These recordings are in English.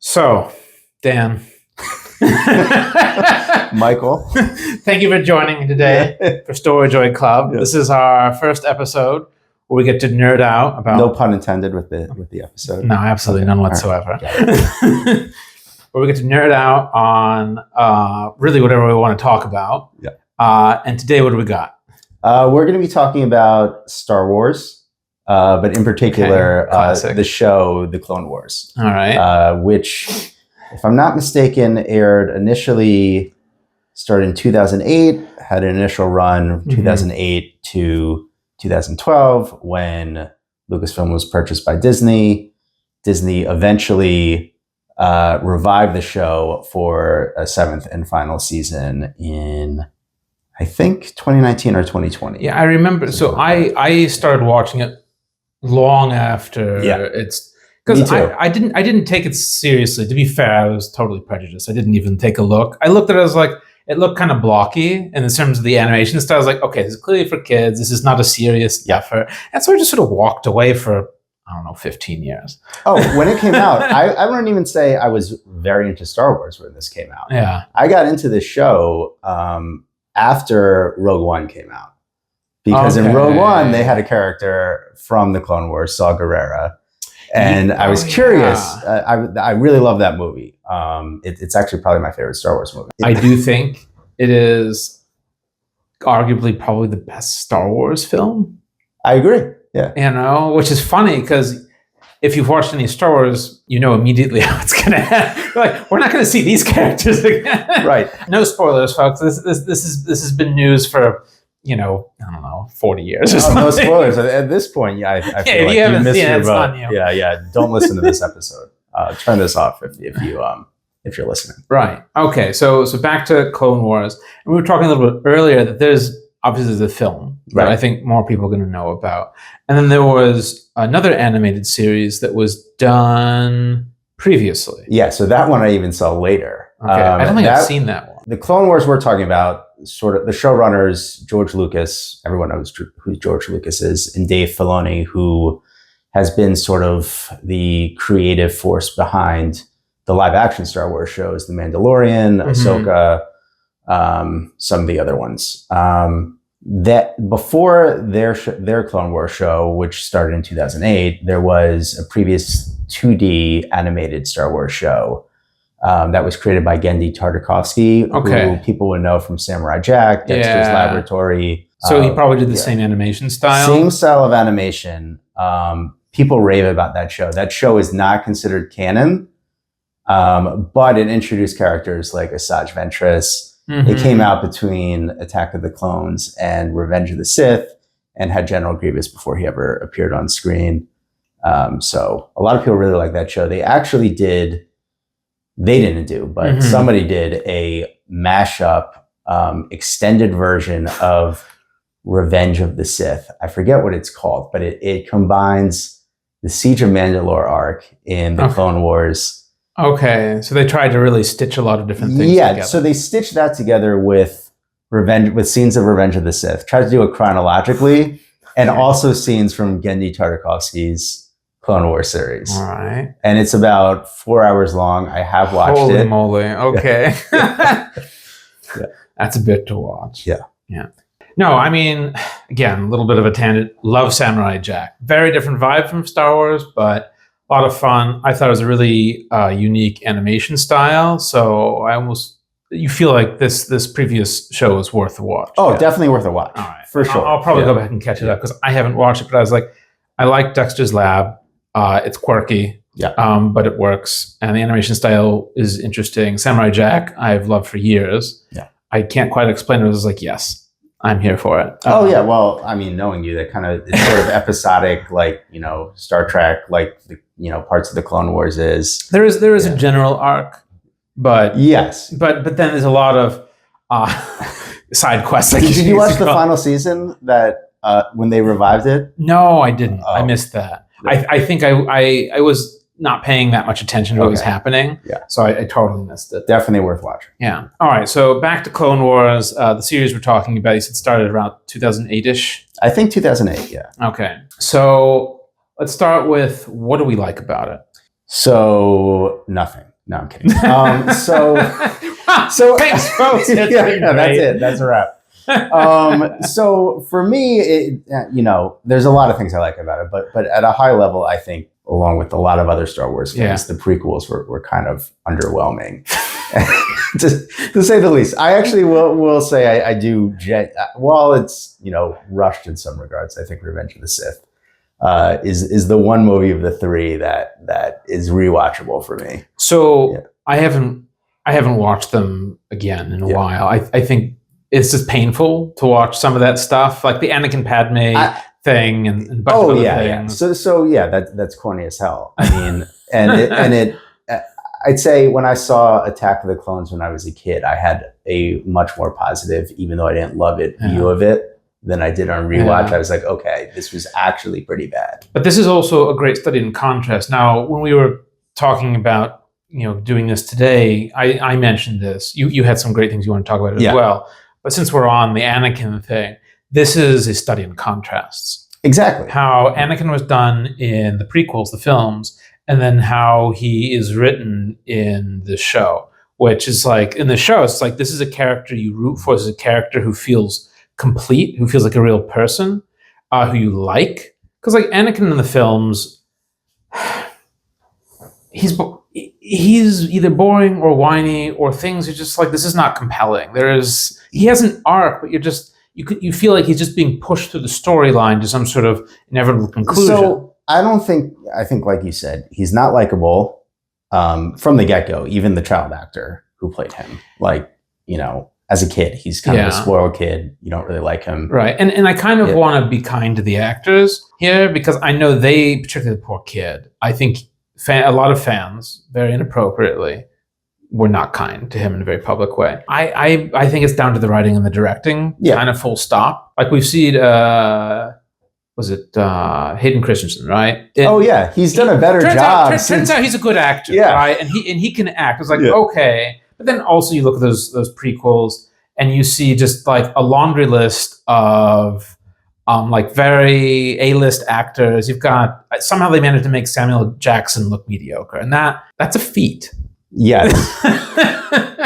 So, Dan. Michael. Thank you for joining me today for Story Joy Club. Yeah. This is our first episode where we get to nerd out about... No pun intended with the episode. No, absolutely none whatsoever. Right. Where we get to nerd out on really whatever we want to talk about. Yeah. And today, what do we got? We're going to be talking about Star Wars, but in particular, the show, The Clone Wars. All right. Which, if I'm not mistaken, started in 2008, had an initial run 2008 to 2012 when Lucasfilm was purchased by Disney. Disney eventually revived the show for a seventh and final season in, I think, 2019 or 2020. Yeah, I remember. So I started watching it long after it's... Because I didn't take it seriously. To be fair, I was totally prejudiced. I didn't even take a look. I looked at it, I was like, it looked kind of blocky. And in terms of the animation style, I was like, okay, this is clearly for kids. This is not a serious effort. And so I just sort of walked away for, 15 years. Oh, when it came out, I wouldn't even say I was very into Star Wars when this came out. Yeah. I got into this show after Rogue One came out. Because in Rogue One, they had a character from the Clone Wars, Saw Gerrera. And I was curious. I really love that movie. It's actually probably my favorite Star Wars movie. I do think it is arguably probably the best Star Wars film. I agree. Yeah. Which is funny because if you've watched any Star Wars, you know immediately how it's going to end. Like, we're not going to see these characters again. Right. No spoilers, folks. This has been news for 40 years or something. No spoilers. At this point, I feel like you missed your boat. Yeah. Don't listen to this episode. Turn this off if you're listening. Right. Okay. So back to Clone Wars. And we were talking a little bit earlier that there's obviously the film that I think more people are going to know about. And then there was another animated series that was done previously. Yeah. So that one I even saw later. Okay. I don't think I've seen that one. The Clone Wars we're talking about, sort of the showrunners, George Lucas, everyone knows who George Lucas is, and Dave Filoni, who has been sort of the creative force behind the live action Star Wars shows, The Mandalorian, Ahsoka, some of the other ones. That before their Clone Wars show, which started in 2008, there was a previous 2D animated Star Wars show that was created by Genndy Tartakovsky, who people would know from Samurai Jack, Dexter's Laboratory. So he probably did the same animation style? Same style of animation. People rave about that show. That show is not considered canon, but it introduced characters like Asajj Ventress. It came out between Attack of the Clones and Revenge of the Sith and had General Grievous before he ever appeared on screen. So a lot of people really like that show. They didn't do, but somebody did a mashup, extended version of Revenge of the Sith. I forget what it's called, but it combines the Siege of Mandalore arc in the Clone Wars. Okay, so they tried to really stitch a lot of different things together. So they stitched that together with scenes of Revenge of the Sith. Tried to do it chronologically, and also scenes from Genndy Tartakovsky's Clone Wars series. All right. And it's about 4 hours long. I have watched it. Holy moly. Okay. That's a bit to watch. Yeah. No, I mean, again, a little bit of a tangent. Love Samurai Jack. Very different vibe from Star Wars, but a lot of fun. I thought it was a really unique animation style. So you feel like this previous show is worth a watch. Oh, definitely worth a watch. All right. For sure. I'll probably go back and catch it up because I haven't watched it, but I was like, I like Dexter's Lab. It's quirky, but it works. And the animation style is interesting. Samurai Jack, I've loved for years. Yeah. I can't quite explain it. I was like, yes, I'm here for it. Yeah. Well, I mean, knowing you, that kind of, it's sort of episodic, like, Star Trek, like, parts of the Clone Wars is. There is a general arc, but yes. But then there's a lot of side quests. Did you watch the final season that when they revived it? No, I didn't. I missed that. I think I was not paying that much attention to what was happening. Yeah. So I totally missed it. Definitely worth watching. Yeah. All right. So back to Clone Wars. The series we're talking about, you said started around 2008-ish? I think 2008, yeah. Okay. So let's start with, what do we like about it? So nothing. No, I'm kidding. Thanks, folks. That's it. That's a wrap. So for me, there's a lot of things I like about it, but at a high level, I think, along with a lot of other Star Wars fans, the prequels were kind of underwhelming, to say the least. I actually will say I do. While it's rushed in some regards, I think Revenge of the Sith is the one movie of the three that is rewatchable for me. So I haven't watched them again in a while. I think it's just painful to watch some of that stuff, like the Anakin Padme thing and a bunch of other things. So that's corny as hell. I mean, I'd say when I saw Attack of the Clones when I was a kid, I had a much more positive, even though I didn't love it, view of it than I did on rewatch. I was like, okay, this was actually pretty bad. But this is also a great study in contrast. Now, when we were talking about doing this today, I mentioned this. You had some great things you want to talk about as well. But since we're on the Anakin thing, this is a study in contrasts. Exactly. How Anakin was done in the prequels, the films, and then how he is written in the show, which is like, in the show, it's like, this is a character you root for. This is a character who feels complete, who feels like a real person, who you like. Because like Anakin in the films, he's either boring or whiny, or things are just like, this is not compelling. He has an arc, but you feel like he's just being pushed through the storyline to some sort of inevitable conclusion. So I think like you said, he's not likable from the get-go. Even the child actor who played him, as a kid, he's kind of a spoiled kid. You don't really like him. Right. And I kind of want to be kind to the actors here, because I know particularly the poor kid, I think a lot of fans, very inappropriately, were not kind to him in a very public way. I think it's down to the writing and the directing, kind of full stop. Like we've seen, was it Hayden Christensen, right? He's done a better job. Turns out he's a good actor, right? And he can act. It's like, okay. But then also you look at those prequels and you see just like a laundry list of like very A-list actors. You've got, somehow they managed to make Samuel Jackson look mediocre, and that's a feat. Yes.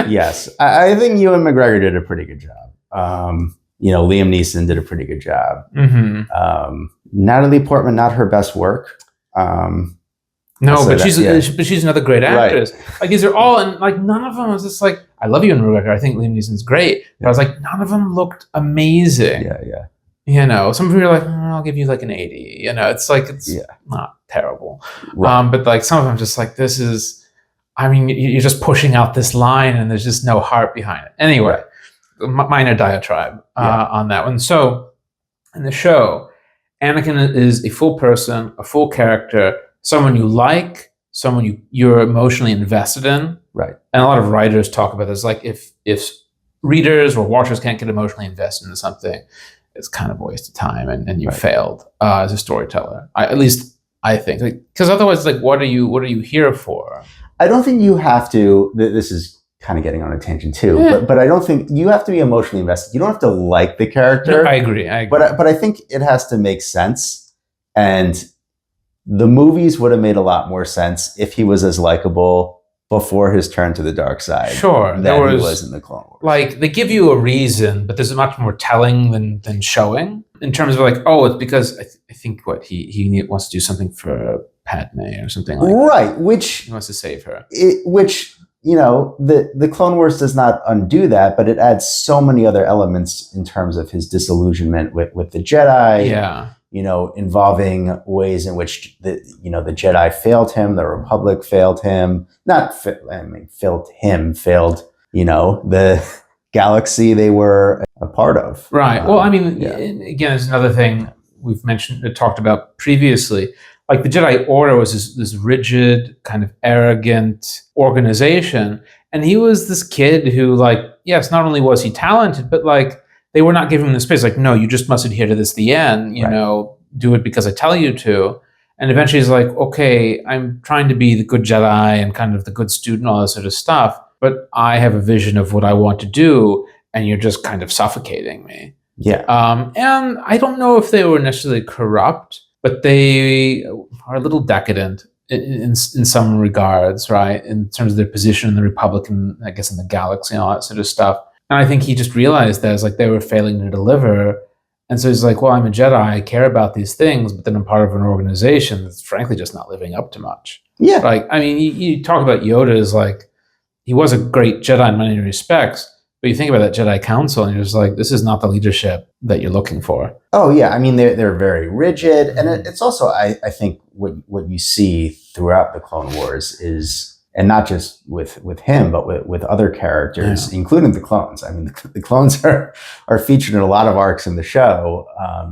Yes. I think Ewan McGregor did a pretty good job. Liam Neeson did a pretty good job. Mm-hmm. Natalie Portman, not her best work. But she's another great actress. Right. Like these are all, and like none of them was just like, I love Ewan McGregor. I think Liam Neeson's great. But I was like, none of them looked amazing. Yeah. Some of you are like, I'll give you like an 80. It's like, it's not terrible. Right. But like some of them just like, this is, I mean, you're just pushing out this line and there's just no heart behind it. Anyway, minor diatribe on that one. So in the show, Anakin is a full person, a full character, someone you like, someone you're emotionally invested in. Right. And a lot of writers talk about this. Like if readers or watchers can't get emotionally invested into something, it's kind of a waste of time and you failed as a storyteller. At least I think. Because otherwise, like, what are you here for? I don't think you have to. This is kind of getting on a tangent too, but I don't think you have to be emotionally invested. You don't have to like the character. No, I agree. But I think it has to make sense, and the movies would have made a lot more sense if he was as likable before his turn to the dark side. Sure, than he was in the Clone Wars. Like they give you a reason, but there's much more telling than showing in terms of like, oh, it's because I think what he wants to do something for Padme or something like that. Right, which he wants to save her. The Clone Wars does not undo that, but it adds so many other elements in terms of his disillusionment with the Jedi. Yeah. Involving ways in which the Jedi failed him, the Republic failed him, failed the galaxy they were a part of. Right. Well, I mean, again, there's another thing we've talked about previously. Like the Jedi Order was this rigid, kind of arrogant organization. And he was this kid who, like, yes, not only was he talented, but like they were not giving him the space. Like, no, you just must adhere to this to the end, do it because I tell you to. And eventually he's like, okay, I'm trying to be the good Jedi and kind of the good student, all that sort of stuff. But I have a vision of what I want to do. And you're just kind of suffocating me. Yeah. And I don't know if they were necessarily corrupt, but they are a little decadent in some regards, right? In terms of their position in the Republic and I guess in the galaxy and all that sort of stuff. And I think he just realized that it's like they were failing to deliver. And so he's like, well, I'm a Jedi. I care about these things, but then I'm part of an organization that's frankly just not living up to much. Yeah. Like, I mean, you talk about Yoda as like, he was a great Jedi in many respects, but you think about that Jedi Council and you're just like, this is not the leadership that you're looking for. Oh, yeah. I mean, they're very rigid. And it's also, I think, what you see throughout the Clone Wars is, and not just with him, but with other characters, including the clones. I mean, the clones are featured in a lot of arcs in the show,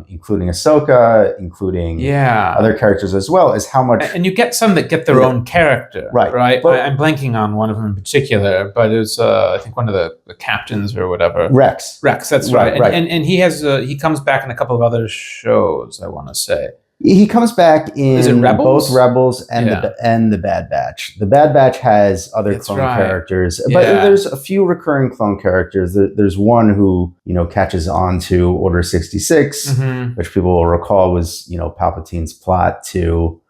including Ahsoka, including other characters as well, is how much... And you get some that get their own character, right? But, I'm blanking on one of them in particular, but it was, I think, one of the captains or whatever. Rex, that's right. And he comes back in a couple of other shows, I want to say. He comes back in Rebels? both Rebels and the Bad Batch. The Bad Batch has other clone characters, but there's a few recurring clone characters. There's one who, catches on to Order 66, which people will recall was, Palpatine's plot to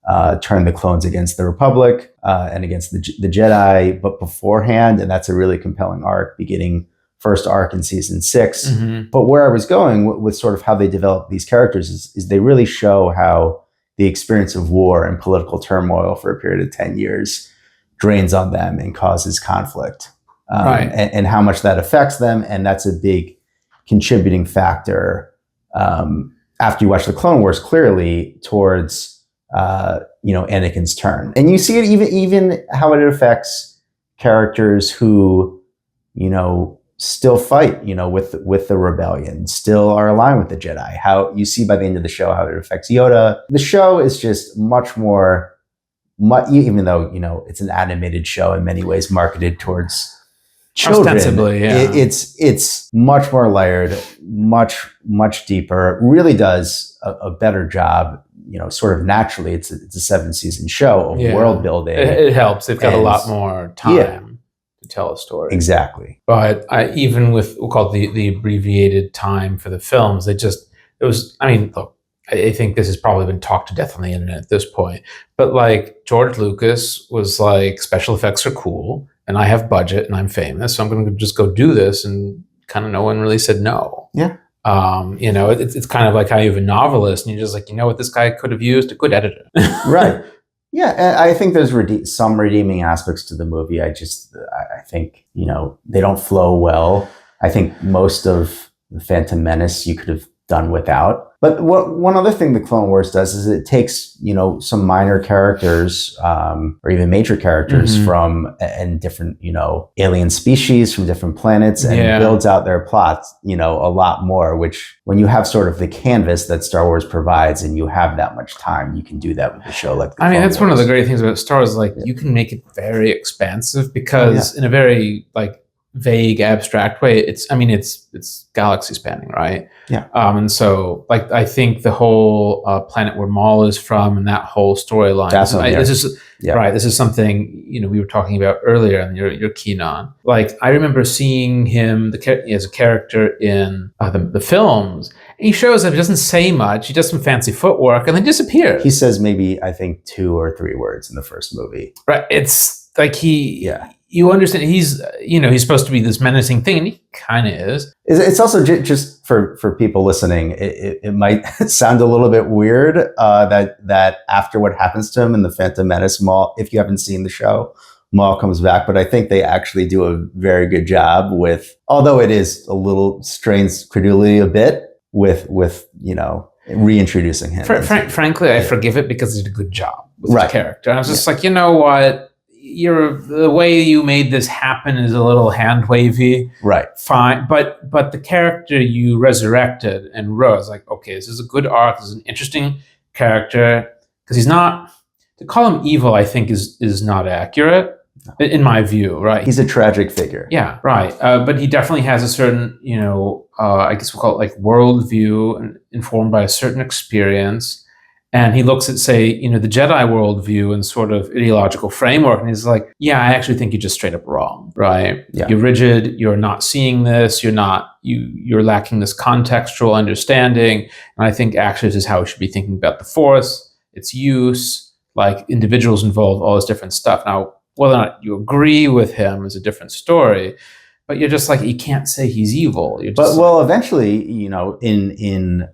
turn the clones against the Republic and against the Jedi. But beforehand, and that's a really compelling arc beginning first arc in season 6. But where I was going with sort of how they develop these characters is they really show how the experience of war and political turmoil for a period of 10 years drains on them and causes conflict, and how much that affects them. And that's a big contributing factor after you watch the Clone Wars, clearly towards Anakin's turn. And you see it even how it affects characters who still fight, with the rebellion, still are aligned with the Jedi. How you see by the end of the show how it affects Yoda. The show is just much more, even though it's an animated show in many ways marketed towards children. Ostensibly, yeah. It's much more layered, much deeper. It really does a better job. Sort of naturally, it's a 7-season show of world building. It helps. They've got a lot more time. Tell a story. Exactly. But even with, we'll call it the abbreviated time for the films, look, I think this has probably been talked to death on the internet at this point, but like George Lucas was like, special effects are cool and I have budget and I'm famous, so I'm going to just go do this, and kind of no one really said no. Yeah. It's kind of like how you have a novelist and you're just like, what this guy could have used? A good editor. Right. Yeah, and I think there's some redeeming aspects to the movie. I think, they don't flow well. I think most of the Phantom Menace you could have done without. But one other thing the Clone Wars does is it takes, some minor characters or even major characters from and different, alien species from different planets and builds out their plots, a lot more, which when you have sort of the canvas that Star Wars provides and you have that much time, you can do that with a show like the Clone that's Wars. One of the great things about Star Wars, you can make it very expansive because in a very vague, abstract way, it's galaxy spanning, right? Yeah. And so I think the whole planet where Maul is from and that whole storyline. This is something we were talking about earlier, and you're keen on. I remember seeing him as a character in the films. And he shows up. He doesn't say much. He does some fancy footwork and then disappears. He says maybe, I think, 2 or 3 words in the first movie. Right. It's like you understand he's supposed to be this menacing thing, and he kind of is. It's also just for people listening, it might sound a little bit weird that after what happens to him in the Phantom Menace, Maul, if you haven't seen the show, Maul comes back, but I think they actually do a very good job with, although it is a little strains credulity a bit with reintroducing him. Frankly, I forgive it because he did a good job with the character. And I was just like, you know what? The way you made this happen is a little hand wavy, right? Fine, but the character you resurrected and wrote, I was like, okay, this is a good arc. This is an interesting character because he's not, to call him evil, I think is not accurate in my view, right? He's a tragic figure. Yeah, right. But he definitely has a certain, I guess we'll call it worldview, and informed by a certain experience. And he looks at, say, the Jedi worldview and sort of ideological framework, and he's like, yeah, I actually think you're just straight up wrong, right? Yeah. You're rigid, you're not seeing this, you're lacking this contextual understanding. And I think actually this is how we should be thinking about the Force, its use, like individuals involved, all this different stuff. Now, whether or not you agree with him is a different story, but you're just like, you can't say he's evil. Eventually, in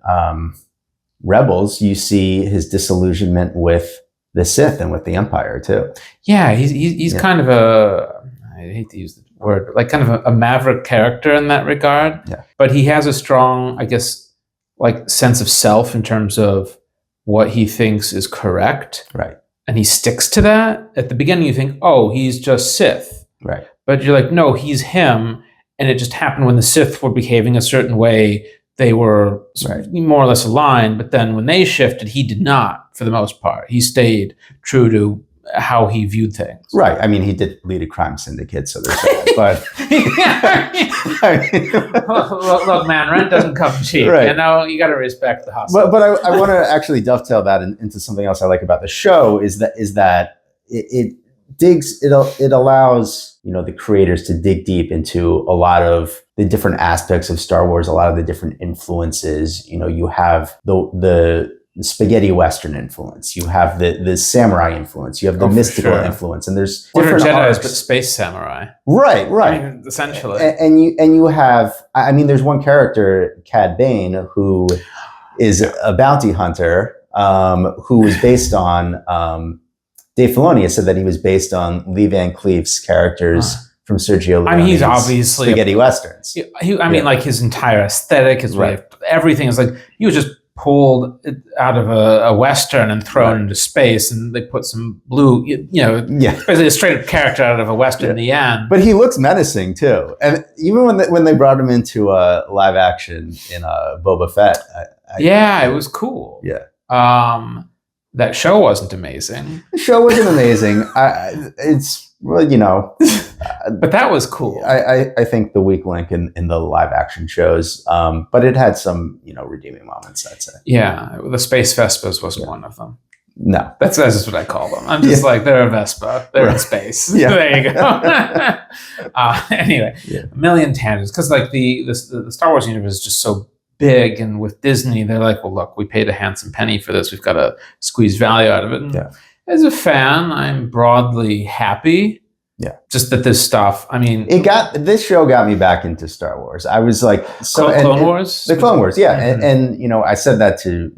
Rebels, you see his disillusionment with the Sith and with the Empire too. Yeah, he's kind of I hate to use the word, but like kind of a maverick character in that regard. Yeah. But he has a strong, I guess, like sense of self in terms of what he thinks is correct. Right. And he sticks to that. At the beginning, you think, oh, he's just Sith. Right. But you're like, no, he's him. And it just happened when the Sith were behaving a certain way, they were more or less aligned. But then when they shifted, he did not, for the most part. He stayed true to how he viewed things. Right. I mean, he did lead a crime syndicate, so there's that. But look, man, rent doesn't come cheap. Right. You know, you got to respect the hustle. But I want to actually dovetail that into something else I like about the show is that it allows, the creators to dig deep into a lot of the different aspects of Star Wars, a lot of the different influences. You have the spaghetti Western influence, you have the samurai influence, you have the mystical influence, and there's different Jedi's, but space samurai. Right. I mean, essentially. And you have, I mean, there's one character, Cad Bane, who is a bounty hunter, who was based on, Dave Filoni has said that he was based on Lee Van Cleef's characters from Sergio Leone's I mean, he's obviously spaghetti westerns. I mean, like his entire aesthetic, his way of everything is like, he was just pulled out of a Western and thrown into space, and they put some blue, basically a straight up character out of a Western in the end. But he looks menacing too. And even when they brought him into live action in Boba Fett. It was cool. Yeah. That show wasn't amazing. The show wasn't amazing. But that was cool. I think the weak link in the live action shows, but it had some, redeeming moments, I'd say. Yeah, the Space Vespas wasn't one of them. No. That's just what I call them. I'm just like, they're a Vespa. They're in space. Yeah. There you go. Anyway, a million tangents. Because like the Star Wars universe is just so big, and with Disney, they're like, well, look, we paid a handsome penny for this. We've got to squeeze value out of it. And as a fan, I'm broadly happy. Yeah. Just that this stuff, I mean, this show got me back into Star Wars. I was like, Clone Wars? The Clone Wars, yeah. Mm-hmm. And I said that to,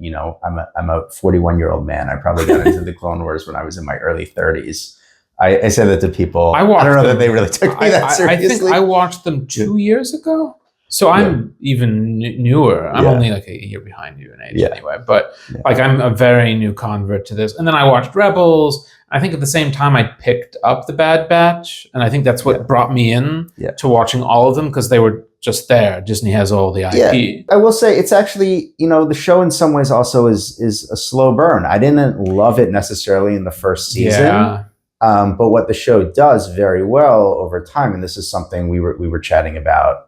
I'm a 41-year-old man. I probably got into the Clone Wars when I was in my early 30s. I said that to people. I don't know that they really took me that seriously. I think I watched them 2 years ago. So I'm even newer. I'm only like a year behind you in age anyway. But like, I'm a very new convert to this. And then I watched Rebels. I think at the same time I picked up The Bad Batch. And I think that's what brought me in to watching all of them, because they were just there. Disney has all the IP. Yeah. I will say it's actually, the show in some ways also is a slow burn. I didn't love it necessarily in the first season. Yeah. But what the show does very well over time, and this is something we were chatting about,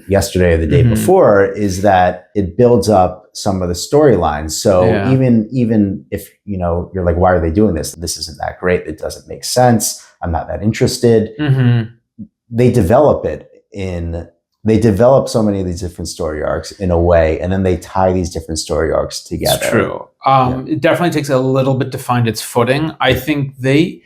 yesterday or the day before, is that it builds up some of the storylines. So even if, you're like, why are they doing this? This isn't that great. It doesn't make sense. I'm not that interested. Mm-hmm. They develop so many of these different story arcs in a way, and then they tie these different story arcs together. It's true. It definitely takes a little bit to find its footing. I think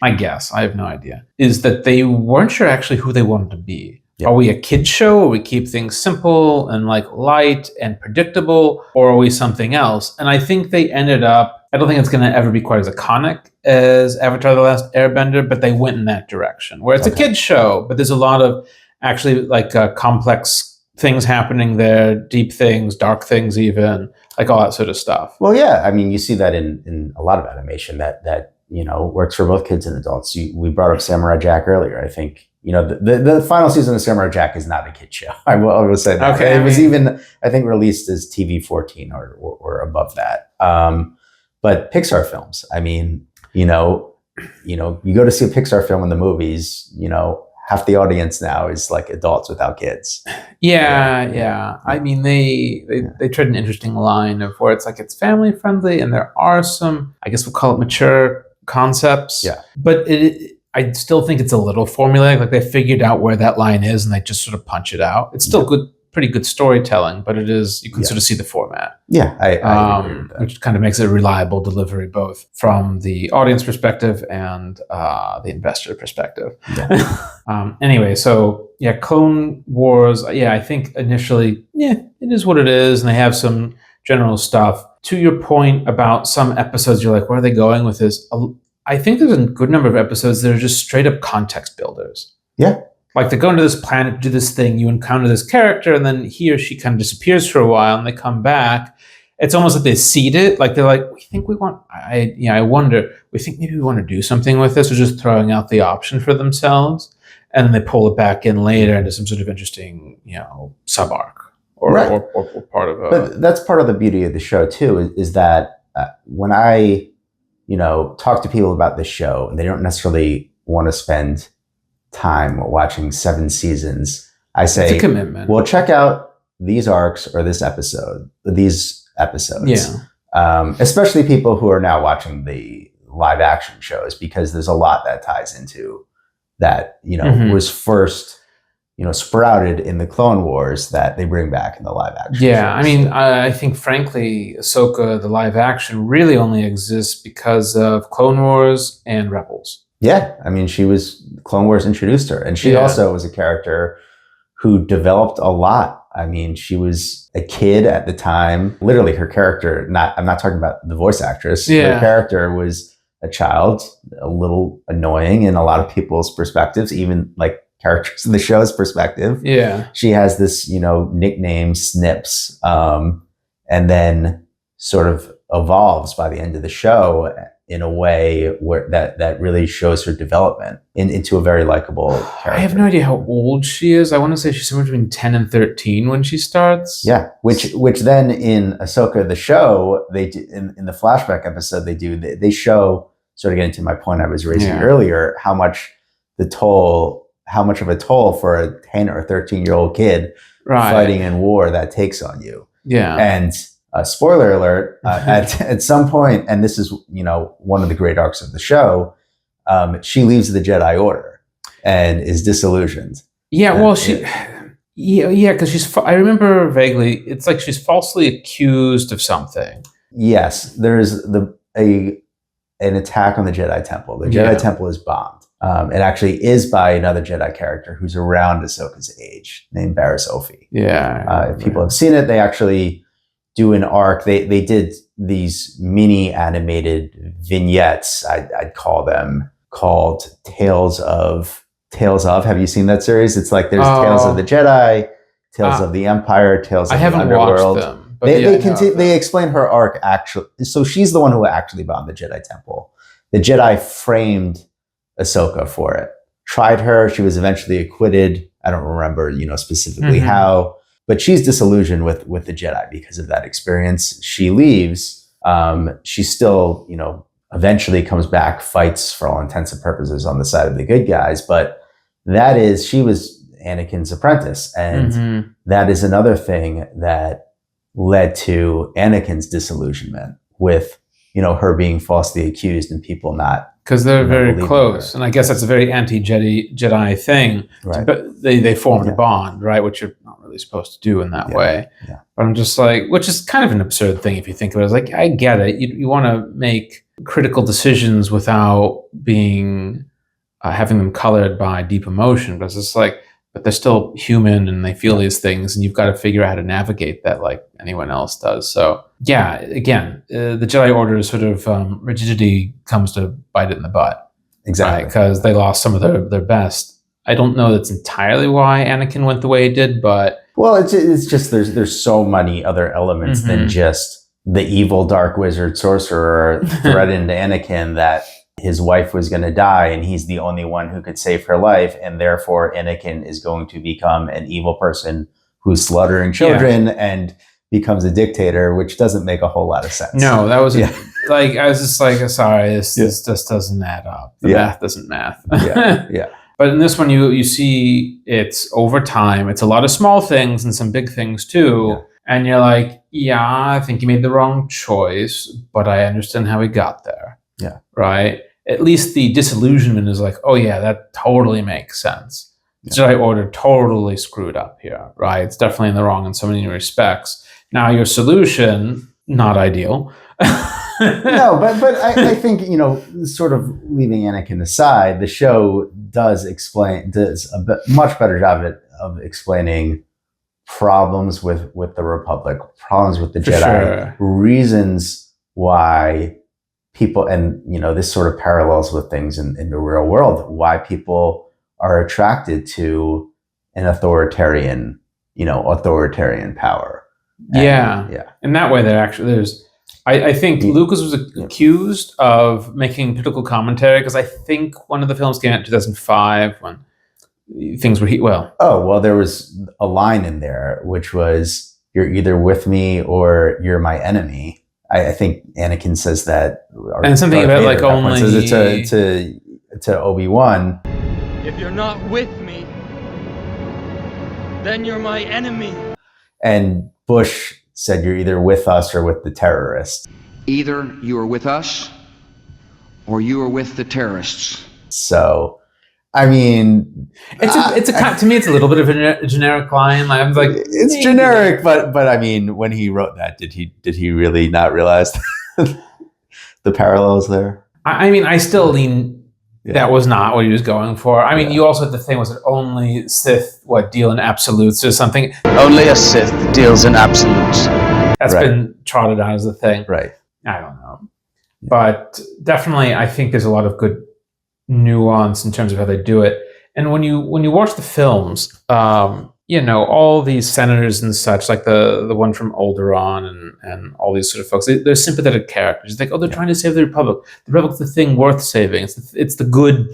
my guess, I have no idea, is that they weren't sure actually who they wanted to be. Yeah. Are we a kid show, or we keep things simple and like light and predictable, or are we something else? And I think they ended up, I don't think it's going to ever be quite as iconic as Avatar: The Last Airbender, but they went in that direction, where it's a kid show, but there's a lot of actually like complex things happening there, deep things, dark things, even like all that sort of stuff. Well, yeah. I mean, you see that in a lot of animation that works for both kids and adults. We brought up Samurai Jack earlier. I think, the final season of Samurai Jack is not a kid show. I will say that. Okay, it was even, I think, released as TV 14 or above that. But Pixar films, I mean, you go to see a Pixar film in the movies, half the audience now is like adults without kids. Yeah. I mean, they tread an interesting line of where it's like, it's family friendly, and there are some, I guess we'll call it mature concepts. Yeah. But I still think it's a little formulaic. Like, they figured out where that line is, and they just sort of punch it out. It's still good pretty good storytelling, but it is, you can sort of see the format. Yeah, I agree with that. Which kind of makes it a reliable delivery, both from the audience perspective and the investor perspective. Yeah. Anyway, so yeah, Clone Wars, yeah, I think initially, it is what it is, and they have some general stuff. To your point about some episodes, you're like, where are they going with this? I think there's a good number of episodes that are just straight up context builders. Yeah. Like they go into this planet to do this thing, you encounter this character, and then he or she kind of disappears for a while, and they come back. It's almost like they seed it. Like they're like, we think we want, I wonder, we think maybe we want to do something with this. We're just throwing out the option for themselves. And then they pull it back in later into some sort of interesting, sub arc or part of a. But that's part of the beauty of the show too, is that when I, talk to people about this show and they don't necessarily want to spend time watching 7 seasons, I say, it's a commitment. Well, check out these arcs or these episodes. Yeah. Especially people who are now watching the live action shows, because there's a lot that ties into that, was first, sprouted in the Clone Wars that they bring back in the live action. Yeah, shows. I mean, I think frankly, Ahsoka, the live action, really only exists because of Clone Wars and Rebels. Yeah, I mean, Clone Wars introduced her, and she also was a character who developed a lot. I mean, she was a kid at the time. Literally, her character, I'm not talking about the voice actress. Yeah. Her character was a child, a little annoying in a lot of people's perspectives, even like characters in the show's perspective. Yeah. She has this, nickname Snips, and then sort of evolves by the end of the show in a way where that really shows her development into a very likable character. I have no idea how old she is. I want to say she's somewhere between 10 and 13 when she starts. Yeah, which then in Ahsoka the show, they do, in the flashback episode they show, sort of getting to my point I was raising earlier, how much of a toll for a 10 or 13-year-old kid fighting in war that takes on you. Yeah. And spoiler alert, at some point, and this is, one of the great arcs of the show, she leaves the Jedi Order and is disillusioned. Yeah, well, because I remember vaguely, it's like she's falsely accused of something. Yes, there's an attack on the Jedi Temple. The Jedi Temple is bombed. It actually is by another Jedi character who's around Ahsoka's age, named Barriss Offee. Yeah. If people have seen it, they actually do an arc. They did these mini animated vignettes, I'd call them, called Tales of. Have you seen that series? It's like there's Tales of the Jedi, Tales of the Empire, Tales of the Underworld. Watched them. But they explain her arc actually. So she's the one who actually bombed the Jedi Temple. The Jedi framed Ahsoka for it. Tried her. She was eventually acquitted. I don't remember, specifically how. But she's disillusioned with the Jedi because of that experience. She leaves. She still, eventually comes back, fights for all intents and purposes on the side of the good guys. But she was Anakin's apprentice. And that is another thing that led to Anakin's disillusionment with, her being falsely accused and people not. Because they're very close. And I guess that's a very anti-Jedi thing. Right. But they formed a bond, right? Which you're not really supposed to do in that way. Yeah. But I'm just like, which is kind of an absurd thing if you think about it. It's like, I get it. You want to make critical decisions without being, having them colored by deep emotion. But it's just like, but they're still human and they feel these things, and you've got to figure out how to navigate that like anyone else does. So yeah, again, the Jedi Order sort of rigidity comes to bite it in the butt. Exactly. Because they lost some of their best. I don't know that's entirely why Anakin went the way he did, but... Well, it's just there's so many other elements than just the evil dark wizard sorcerer threatened Anakin that his wife was going to die and he's the only one who could save her life, and therefore Anakin is going to become an evil person who's slaughtering children and becomes a dictator, which doesn't make a whole lot of sense. No, that was like, I was just like, sorry, this just doesn't add up. The math doesn't math. Yeah. But in this one, you see it's over time. It's a lot of small things and some big things too. Yeah. And you're like, I think you made the wrong choice, but I understand how we got there. Yeah. Right? At least the disillusionment is like, oh yeah, that totally makes sense. Jedi Order totally screwed up here, right? It's definitely in the wrong in so many respects. Now your solution, not ideal. No, but I think, sort of leaving Anakin aside, the show does a much better job of explaining problems with the Republic, problems with the Jedi, reasons why people, and this sort of parallels with things in the real world, why people are attracted to an authoritarian power. In that way, there's I think Lucas was accused of making political commentary, because I think one of the films came out in 2005 when things were there was a line in there which was, "You're either with me or you're my enemy." I think Anakin says that, and something about like only says it to Obi-Wan. If you're not with me, then you're my enemy. And Bush said, "You're either with us or with the terrorists." Either you are with us or you are with the terrorists. So, I mean, to me, it's a little bit of a generic line. I'm like, it's generic, but I mean, when he wrote that, did he really not realize the parallels there? I mean, I still lean. That was not what he was going for. I mean, you also had the thing, was it only Sith deal in absolutes or something? Only a Sith deals in absolutes. That's been trotted out as a thing. Right. I don't know. Yeah. But definitely, I think there's a lot of good nuance in terms of how they do it. And when you watch the films, all these senators and such, like the one from Alderaan and all these sort of folks, they're sympathetic characters. It's like, they're trying to save the Republic. The Republic's the thing worth saving. It's the good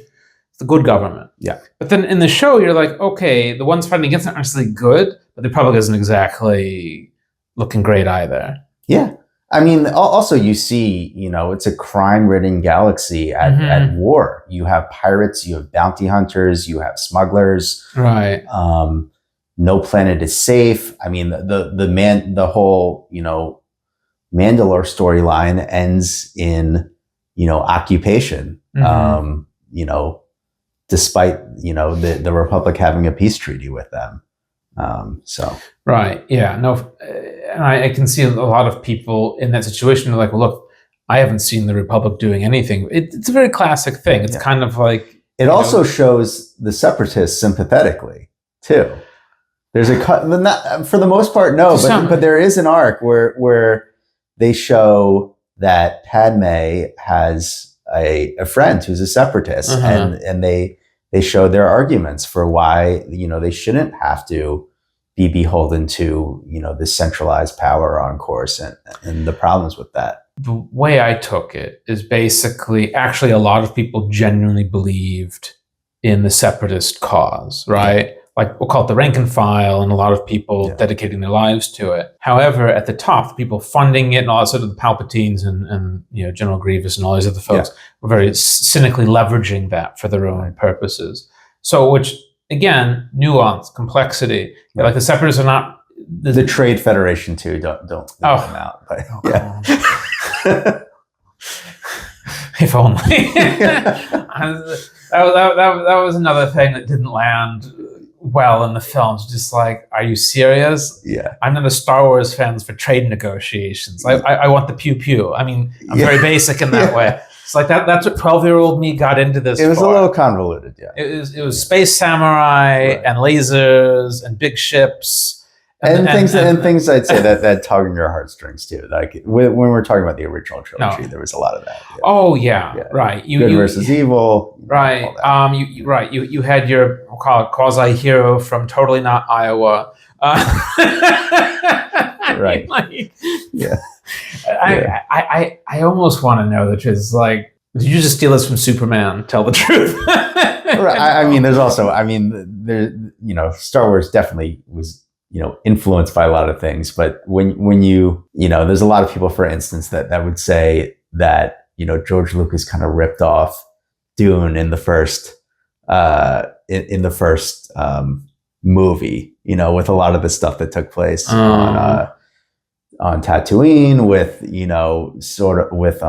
government. Yeah. But then in the show, you're like, okay, the ones fighting against it aren't necessarily good, but the Republic isn't exactly looking great either. Yeah. I mean, also you see, it's a crime-ridden galaxy at war. You have pirates, you have bounty hunters, you have smugglers. Right. No planet is safe. I mean, the whole, Mandalore storyline ends in, occupation. Despite, the Republic having a peace treaty with them. Right. Yeah. No. And I can see a lot of people in that situation are like, well, look, I haven't seen the Republic doing anything. It's a very classic thing. It's kind of like... It also shows the Separatists sympathetically, too. There's for the most part, no, but there is an arc where they show that Padme has a friend who's a Separatist, and they show their arguments for why, they shouldn't have to be beholden to, this centralized power on course, and the problems with that. The way I took it is basically, actually, a lot of people genuinely believed in the Separatist cause, right? Yeah. Like, we'll call it the rank and file, and a lot of people dedicating their lives to it. However, at the top, the people funding it and all that, sort of the Palpatines and General Grievous and all these other folks were very cynically leveraging that for their own purposes. So, which, again, nuance, complexity. Right. Like, the Separatists are not... The Trade Federation, too, don't leave them out. But, If only. That was another thing that didn't land well in the films. Just like, are you serious? Yeah. I'm not a Star Wars fan for trade negotiations. I want the pew pew. I mean, I'm very basic in that way. It's like that's what 12-year-old me got into this. It was a little convoluted, yeah. It was space samurai and lasers and big ships. And things I'd say that tug on your heartstrings too. Like when we're talking about the original trilogy, there was a lot of that. Yeah. Oh yeah, right. Good versus evil. Right. You had your, we'll call it, quasi-hero from totally not Iowa. Right. I almost want to know that it's like, did you just steal this from Superman? Tell the truth. Right. I mean, there's also, Star Wars definitely was, influenced by a lot of things. But when you there's a lot of people, for instance, that would say that, George Lucas kind of ripped off Dune in the first movie, with a lot of the stuff that took place on Tatooine, with, sort of with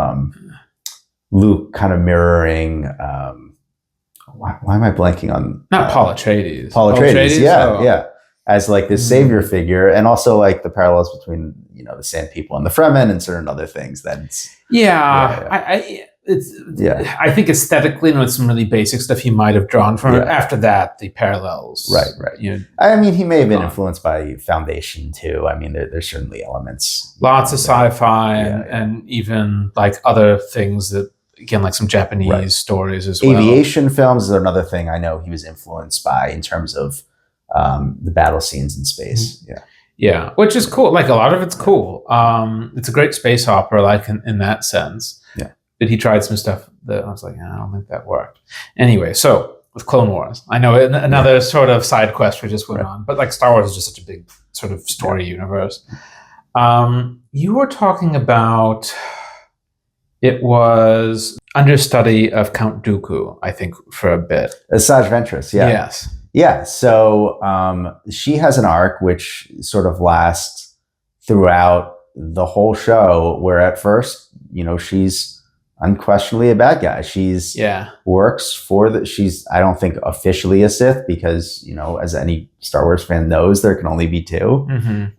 Luke kind of mirroring why am I blanking on not Paul Atreides? Paul Atreides, yeah, Oh. yeah, as like this savior figure, and also like the parallels between the Sand People and the Fremen and certain other things. I think aesthetically and with some really basic stuff he might have drawn from it. After that, the parallels, right. I mean, he may have been influenced by Foundation too. I mean, there's certainly elements, lots of sci-fi and even like other things that, again, like some Japanese stories as well. Aviation films is another thing I know he was influenced by in terms of the battle scenes in space. Yeah, which is cool. Like a lot of it's cool. It's a great space opera, like in that sense. Yeah. But he tried some stuff that I was like, I don't think that worked. Anyway, so with Clone Wars, I know another sort of side quest we just went on, but like Star Wars is just such a big sort of story universe. You were talking about, it was understudy of Count Dooku, I think, for a bit. Asajj Ventress, yeah. Yes. Yeah, so she has an arc which sort of lasts throughout the whole show, where at first, she's unquestionably a bad guy. She's works for she's, I don't think officially a Sith, because as any Star Wars fan knows, there can only be two.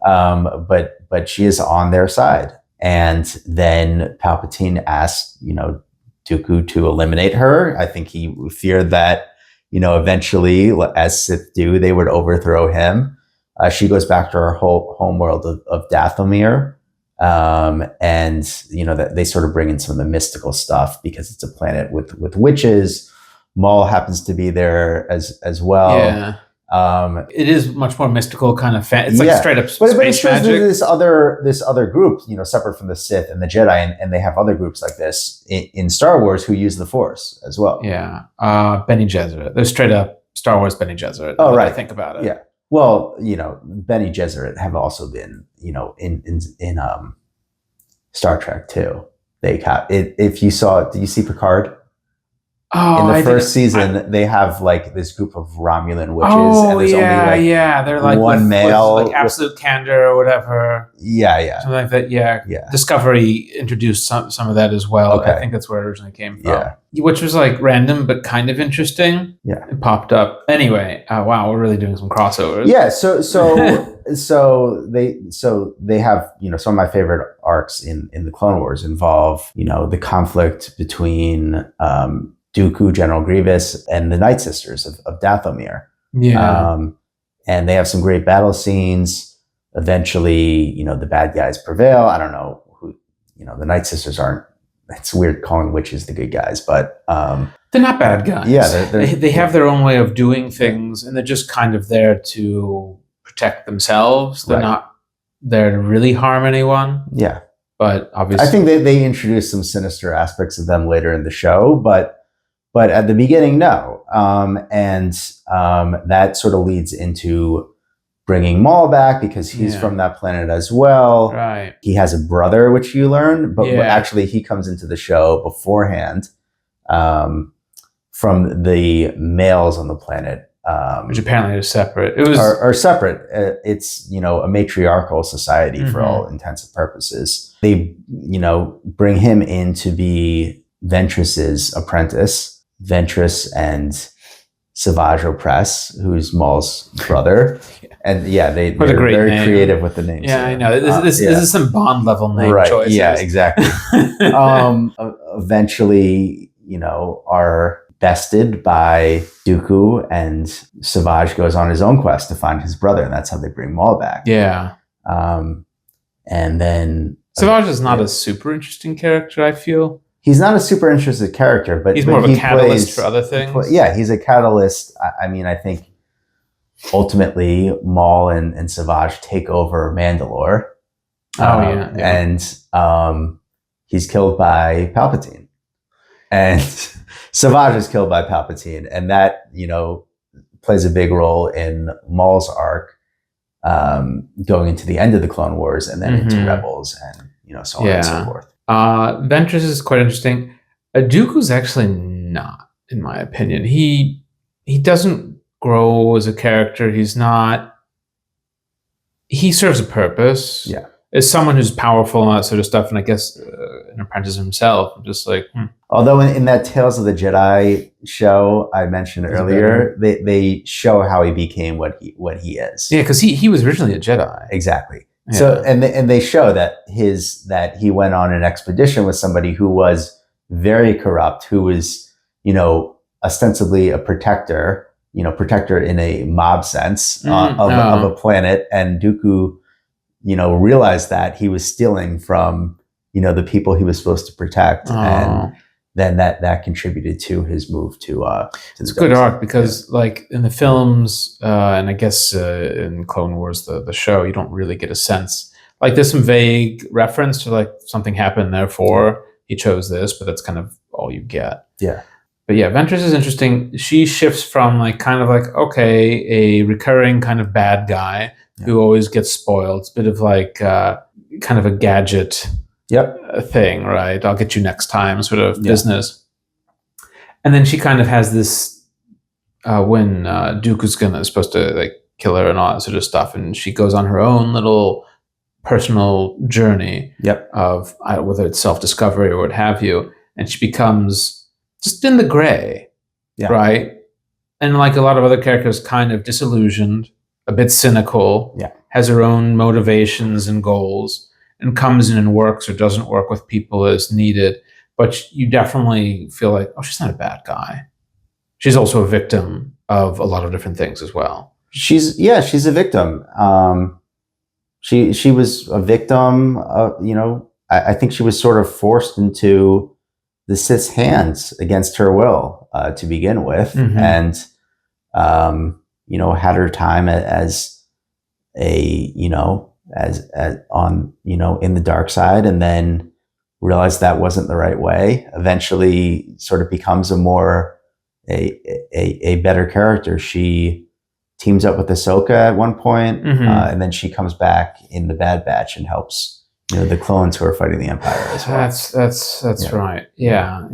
But she is on their side, and then Palpatine asked Dooku to eliminate her. I think he feared that eventually, as Sith do, they would overthrow him. She goes back to her whole home world of Dathomir. And that they sort of bring in some of the mystical stuff because it's a planet with witches. Maul happens to be there as well. Yeah. It is much more mystical kind of it's like straight up space but it shows magic. This other group, separate from the Sith and the Jedi, and they have other groups like this in Star Wars who use the Force as well. Yeah. Bene Gesserit. They're straight up Star Wars Bene Gesserit. Oh, right. I think about it. Yeah. Well, Bene Gesserit have also been, in Star Trek too. They have it. If you saw, did you see Picard? Oh, in the first season, they have like this group of Romulan witches, and there's only they're like one male, with, like absolute candor or whatever. Yeah, something like that. Yeah. Discovery introduced some of that as well. Okay. I think that's where it originally came from. Yeah, which was like random but kind of interesting. Yeah, it popped up anyway. Wow, we're really doing some crossovers. Yeah, so they have some of my favorite arcs in the Clone Wars involve the conflict between Dooku, General Grievous, and the Night Sisters of Dathomir. Yeah. And they have some great battle scenes. Eventually, the bad guys prevail. I don't know who, the Night Sisters aren't, it's weird calling witches the good guys, but they're not bad guys. Yeah. They have their own way of doing things, and they're just kind of there to protect themselves. They're not there to really harm anyone. Yeah. But obviously, I think they introduce some sinister aspects of them later in the show, but at the beginning, no. And that sort of leads into bringing Maul back because he's from that planet as well. Right. He has a brother, which you learn, but actually he comes into the show beforehand from the males on the planet. Which apparently is separate. Are separate. It's, a matriarchal society for all intents and purposes. They, bring him in to be Ventress's apprentice. Ventress and Savage Opress, who's Maul's brother. And they're very name. Creative with the names. Yeah, I know. This is some Bond level name choices. Yeah, exactly. Eventually, are bested by Dooku, and Savage goes on his own quest to find his brother, and that's how they bring Maul back. Yeah. And then Savage is not a super interesting character, I feel. He's not a super interesting character, but he's more of a catalyst for other things. He's a catalyst. I think ultimately Maul and Savage take over Mandalore. And he's killed by Palpatine, and Savage is killed by Palpatine, and that plays a big role in Maul's arc, going into the end of the Clone Wars and then into Rebels, and so on and so forth. Ventress is quite interesting. Dooku's actually not, in my opinion. He doesn't grow as a character. He serves a purpose. Yeah. as someone who's powerful and all that sort of stuff, and I guess an apprentice himself, I'm just like, Although in that Tales of the Jedi show I mentioned earlier, they show how he became what he is. Yeah, because he was originally a Jedi. Exactly. Yeah. So and they show that he went on an expedition with somebody who was very corrupt, who was, ostensibly a protector in a mob sense of a planet, and Dooku, realized that he was stealing from, the people he was supposed to protect, and then that contributed to his move to it's a good arc because like in the films and I guess in Clone Wars the show, you don't really get a sense. Like there's some vague reference to like something happened, therefore he chose this, but that's kind of all you get. Yeah. But yeah, Ventress is interesting. She shifts from like kind of like, okay, a recurring kind of bad guy who always gets spoiled. It's a bit of like kind of a gadget thing, right? I'll get you next time sort of business. And then she kind of has this when Dooku's supposed to like kill her and all that sort of stuff, and she goes on her own little personal journey of whether it's self-discovery or what have you, and she becomes just in the gray, right? And like a lot of other characters, kind of disillusioned, a bit cynical, has her own motivations and goals, and comes in and works or doesn't work with people as needed. But you definitely feel like, oh, she's not a bad guy. She's also a victim of a lot of different things as well. She's a victim. She was a victim of, I think she was sort of forced into the Sith's hands against her will to begin with, and had her time as a as on in the dark side, and then realized that wasn't the right way. Eventually, sort of becomes a better character. She teams up with Ahsoka at one point, and then she comes back in the Bad Batch and helps the clones who are fighting the Empire as well. That's right. Yeah.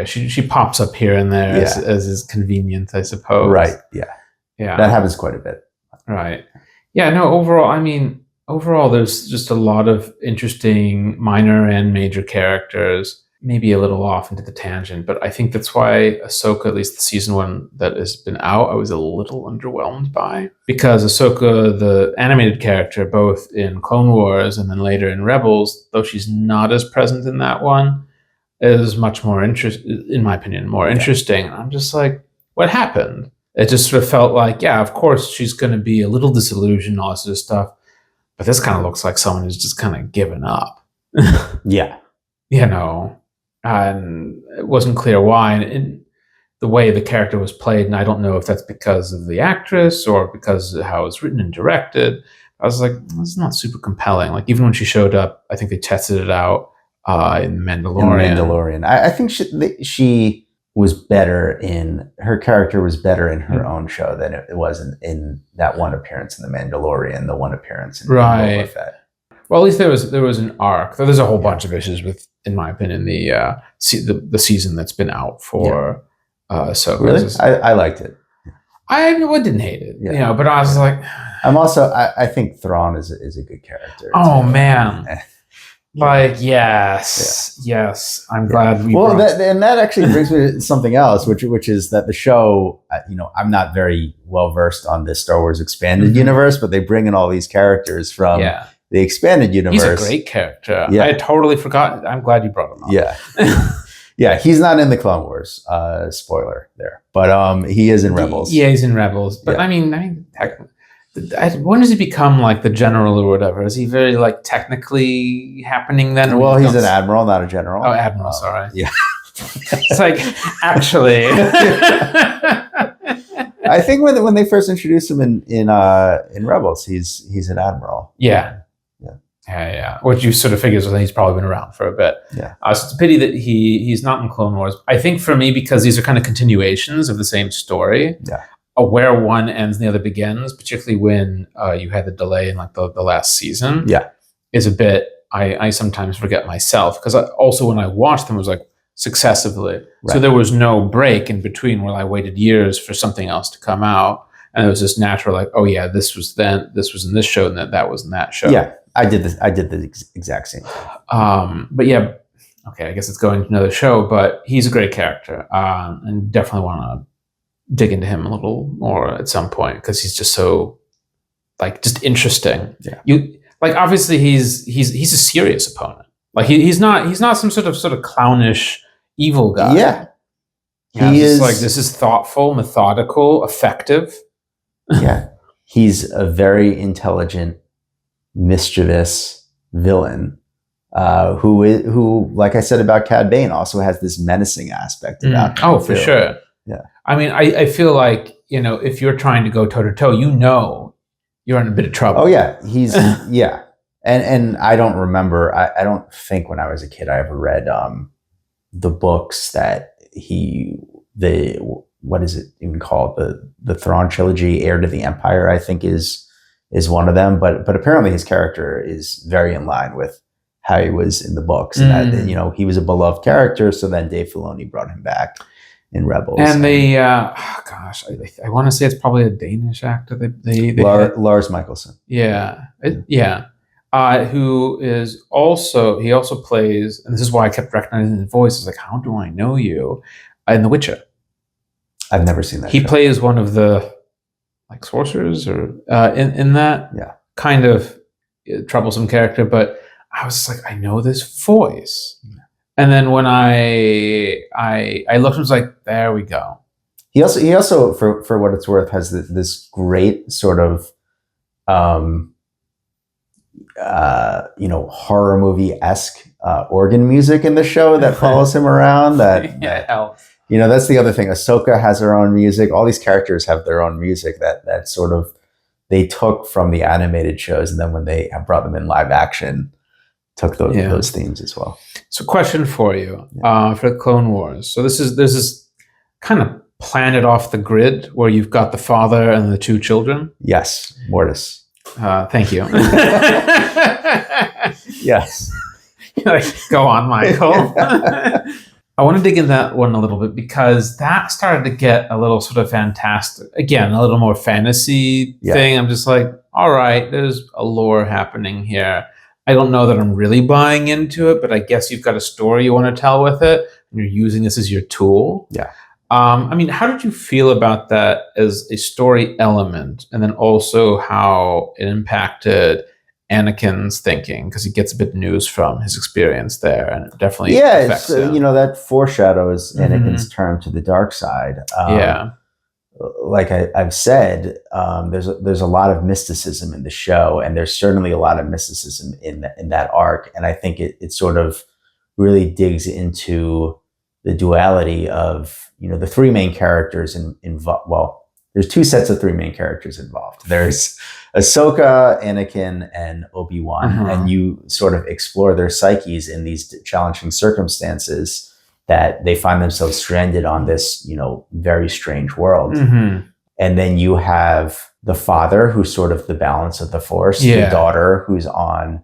She pops up here and there as is convenient, I suppose. Right. Yeah. That happens quite a bit. Right. Yeah. No. Overall, there's just a lot of interesting minor and major characters. Maybe a little off into the tangent, but I think that's why Ahsoka, at least the season 1 that has been out, I was a little underwhelmed by. Because Ahsoka, the animated character, both in Clone Wars and then later in Rebels, though she's not as present in that one, is much more in my opinion, more interesting. And I'm just like, what happened? It just sort of felt like, yeah, of course she's going to be a little disillusioned, all this sort of stuff. But this kind of looks like someone who's just kind of given up. And it wasn't clear why. And the way the character was played, and I don't know if that's because of the actress or because of how it's written and directed, I was like, this is not super compelling. Like, even when she showed up, I think they tested it out in Mandalorian. I think she was better her character was better in her own show than it was in that one appearance in The Mandalorian, the one appearance in Boba Fett. Well, at least there was an arc. There's a whole bunch of issues with, in my opinion, the season that's been out for Ahsoka. Really? I liked it. I didn't hate it, but I was like, I'm also I think Thrawn is a good character. Oh man. Like, yes. I'm glad we. Well, that actually brings me to something else, which is that the show, I'm not very well versed on the Star Wars expanded universe, but they bring in all these characters from the expanded universe. He's a great character. Yeah. I had totally forgotten. I'm glad you brought him up. Yeah, he's not in the Clone Wars. Spoiler there, but he is in Rebels. Yeah, he's in Rebels. But I mean, when does he become like the general or whatever? Is he very like technically happening then? Well, he's an admiral, not a general. Oh, admiral. Sorry. Yeah. It's like, actually. I think when they first introduced him in Rebels, he's an admiral. Yeah. What you sort of figures is he's probably been around for a bit. Yeah. So it's a pity that he's not in Clone Wars. I think for me, because these are kind of continuations of the same story. Yeah. Where one ends and the other begins, particularly when you had the delay in like the last season. Yeah. Is a bit. I sometimes forget myself because also when I watched them it was like successively. Right. So there was no break in between where I waited years for something else to come out. and it was just natural, like, oh yeah, this was in this show, and that was in that show. Yeah, I did the exact same thing. But yeah, okay, I guess it's going to another show, but he's a great character, and definitely want to dig into him a little more at some point, because he's just so, like, just interesting. Yeah. You like, obviously he's a serious opponent. Like, he's not some sort of clownish evil guy. Yeah. He is like, this is thoughtful, methodical, effective. Yeah. He's a very intelligent, mischievous villain, who, like I said about Cad Bane, also has this menacing aspect about him. Oh, for sure. Yeah. I mean, I feel like, if you're trying to go toe to toe, you're in a bit of trouble. Oh yeah. He's yeah. And I don't remember, I don't think when I was a kid I ever read the books that what is it even called? The Thrawn trilogy, Heir to the Empire, I think is one of them. But apparently his character is very in line with how he was in the books, and that he was a beloved character. So then Dave Filoni brought him back in Rebels. And they, gosh, I want to say it's probably a Danish actor. Lars Mikkelsen. Yeah, who is he also plays, and this is why I kept recognizing his voice. It's like, how do I know you? In The Witcher. I've never seen that. He plays one of the, like, sorcerers, or in that kind of troublesome character. But I was like, I know this voice. Yeah. And then when I looked, I was like, there we go. He also for what it's worth has this great sort of horror movie-esque organ music in the show that follows him around. That's the other thing. Ahsoka has her own music. All these characters have their own music that sort of they took from the animated shows, and then when they brought them in live action, took those themes as well. So, question for you for the Clone Wars. So there's this kind of planet off the grid where you've got the father and the two children. Yes, Mortis. Thank you. Yes. Go on, Michael. I want to dig in that one a little bit, because that started to get a little sort of fantastic. Again, a little more fantasy thing. I'm just like, all right, there's a lore happening here. I don't know that I'm really buying into it, but I guess you've got a story you want to tell with it, and you're using this as your tool. Yeah. I mean, how did you feel about that as a story element, and then also how it impacted Anakin's thinking, because he gets a bit of news from his experience there, and it definitely affects him. That foreshadows Anakin's turn to the dark side. Like I've said, there's a lot of mysticism in the show, and there's certainly a lot of mysticism in that arc, and I think it sort of really digs into the duality of the three main characters involved. Well, there's two sets of three main characters involved. There's Ahsoka, Anakin, and Obi-Wan, and you sort of explore their psyches in these challenging circumstances that they find themselves stranded on this, very strange world. Mm-hmm. And then you have the father, who's sort of the balance of the Force, the daughter who's on,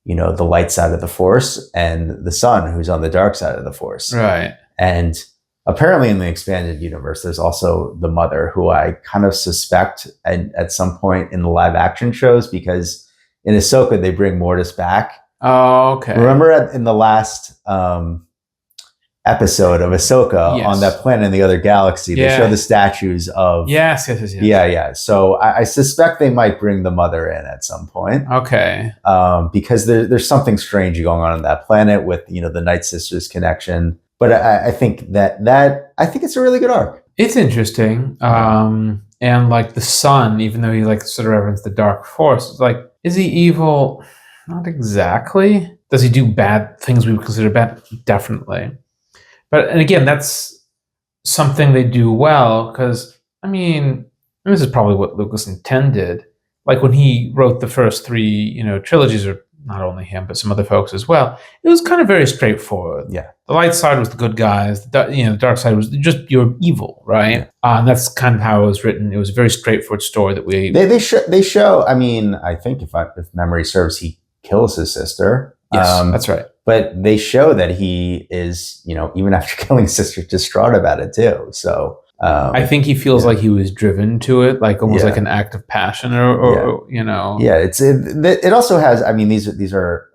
the light side of the Force, and the son who's on the dark side of the Force. Right. And apparently in the expanded universe, there's also the mother, who I kind of suspect at some point in the live action shows, because in Ahsoka, they bring Mortis back. Oh, okay. Remember in the last episode of Ahsoka on that planet in the other galaxy, they show the statues of... Yes. Yeah. So I suspect they might bring the mother in at some point. Okay. Because there's something strange going on that planet with, the Night Sisters connection. But I think I think it's a really good arc. It's interesting. And like the son, even though he sort of referenced the dark force, it's like, is he evil? Not exactly. Does he do bad things we would consider bad? Definitely. And again, that's something they do well, because, I mean, and this is probably what Lucas intended. Like when he wrote the first three, trilogies, or not only him, but some other folks as well, it was kind of very straightforward. Yeah. The light side was the good guys. The dark side was just you're evil, right? Yeah. And that's kind of how it was written. It was a very straightforward story that they show. I mean, I think if memory serves, he kills his sister. Yes, that's right. But they show that he is, even after killing his sister, distraught about it too. So I think he feels like he was driven to it, like almost like an act of passion, or you know. Yeah, it also has. I mean, these are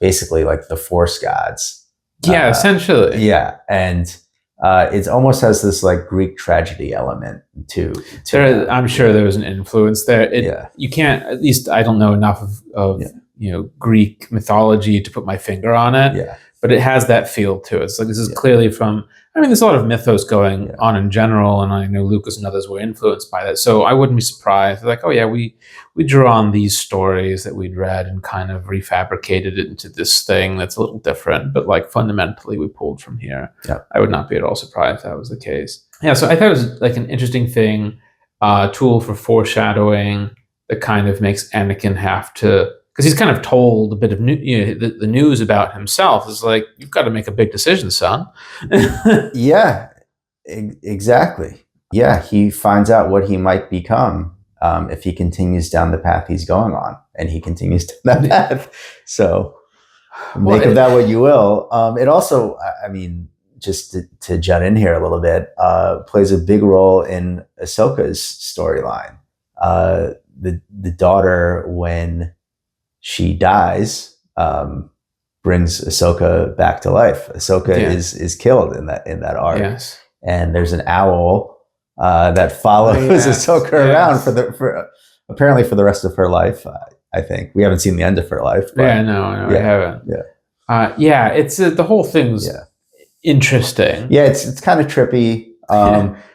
basically like the Force gods. Yeah, essentially. Yeah, and it almost has this like Greek tragedy element to I'm sure there was an influence there. You can't. At least I don't know enough of Greek mythology to put my finger on it. Yeah. But it has that feel to it. It's like this is clearly from. I mean, there's a lot of mythos going on in general, and I know Lucas and others were influenced by that. So I wouldn't be surprised. Like, oh yeah, we drew on these stories that we'd read and kind of refabricated it into this thing that's a little different, but like fundamentally we pulled from here. Yeah. I would not be at all surprised if that was the case. Yeah, so I thought it was like an interesting thing, tool for foreshadowing that kind of makes Anakin have to. Because he's kind of told a bit of the news about himself is like, you've got to make a big decision, son. Yeah, exactly. Yeah, he finds out what he might become if he continues down the path he's going on, and he continues down that path. So make of that what you will. It also, I mean, just to jut in here a little bit, plays a big role in Ahsoka's storyline. The daughter, when she dies, brings Ahsoka back to life. Ahsoka is killed in that arc. Yes. And there's an owl that follows Ahsoka around for apparently for the rest of her life. I think we haven't seen the end of her life. But, no, I haven't. Yeah, it's the whole thing's interesting. Yeah, it's kind of trippy.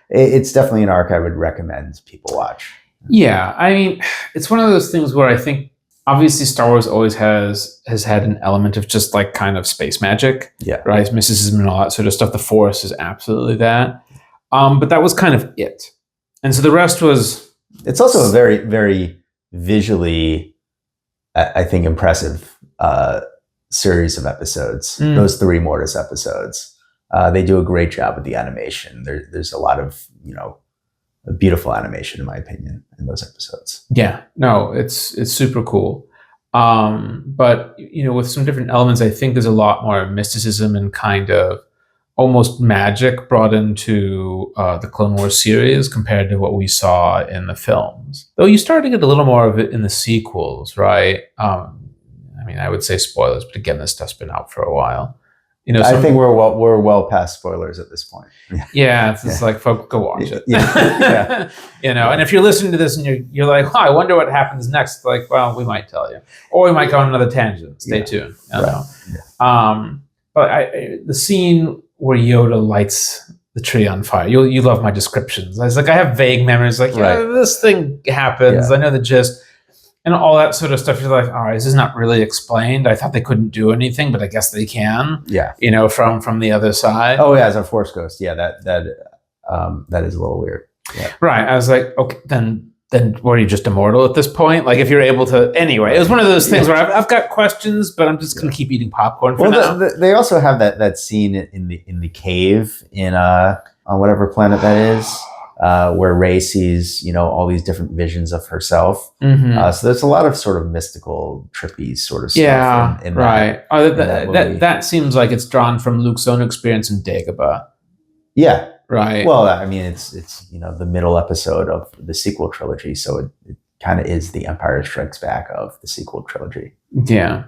It's definitely an arc I would recommend people watch. Yeah, I mean, it's one of those things where I think. Obviously, Star Wars always has had an element of just like kind of space magic, right? Mysticism and all that sort of stuff. The Force is absolutely that, but that was kind of it. And so the rest was. It's also a very, very visually, I think, impressive series of episodes. Those 3 Mortis episodes, they do a great job with the animation. There's a lot of a beautiful animation, in my opinion, in those episodes. Yeah, no, it's super cool. But with some different elements, I think there's a lot more mysticism and kind of almost magic brought into the Clone Wars series compared to what we saw in the films. Though you start to get a little more of it in the sequels, right? I mean, I would say spoilers, but again, this stuff's been out for a while. I think we're well past spoilers at this point. Yeah, it's like, folks, go watch it. And if you're listening to this and you're like, I wonder what happens next. Like, well, we might tell you, or we might go on another tangent. Stay tuned. But the scene where Yoda lights the tree on fire. You love my descriptions. I was like, I have vague memories. Like, this thing happens. I know the gist. And all that sort of stuff, you're like, all right, this is not really explained. I thought they couldn't do anything, but I guess they can. Yeah. From the other side. Oh yeah, as a Force ghost. Yeah, that is a little weird. Yeah. Right. I was like, okay, then what, are you just immortal at this point? Like, if you're able to, anyway, it was one of those things where I've got questions, but I'm just going to keep eating popcorn for now. They also have that scene in the cave on whatever planet that is. Where Rey sees, all these different visions of herself. So there's a lot of sort of mystical, trippy sort of stuff. In right. That seems like it's drawn from Luke's own experience in Dagobah. Yeah. Right. Well, I mean, it's the middle episode of the sequel trilogy, so it kind of is the Empire Strikes Back of the sequel trilogy. Yeah.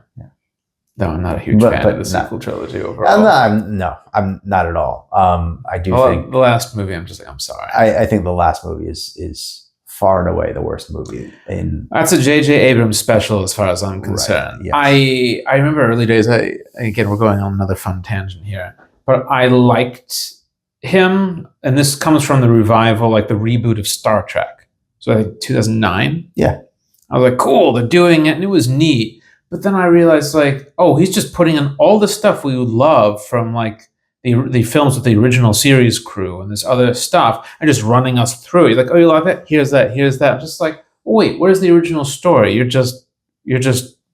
No, I'm not a huge fan of the sequel trilogy overall. I'm not at all. I do think the last movie, I'm just like, I'm sorry. I think the last movie is far and away the worst movie in. That's a J.J. Abrams special, as far as I'm concerned. Right, yes. I remember early days. Again, we're going on another fun tangent here, but I liked him, and this comes from the revival, like the reboot of Star Trek. So I think 2009. Yeah, I was like, cool, they're doing it, and it was neat. But then I realized, like, oh, he's just putting in all the stuff we would love from, like, the films with the original series crew and this other stuff, and just running us through. He's like, oh, you love it? Here's that. I'm just like, oh, wait, where's the original story? You're just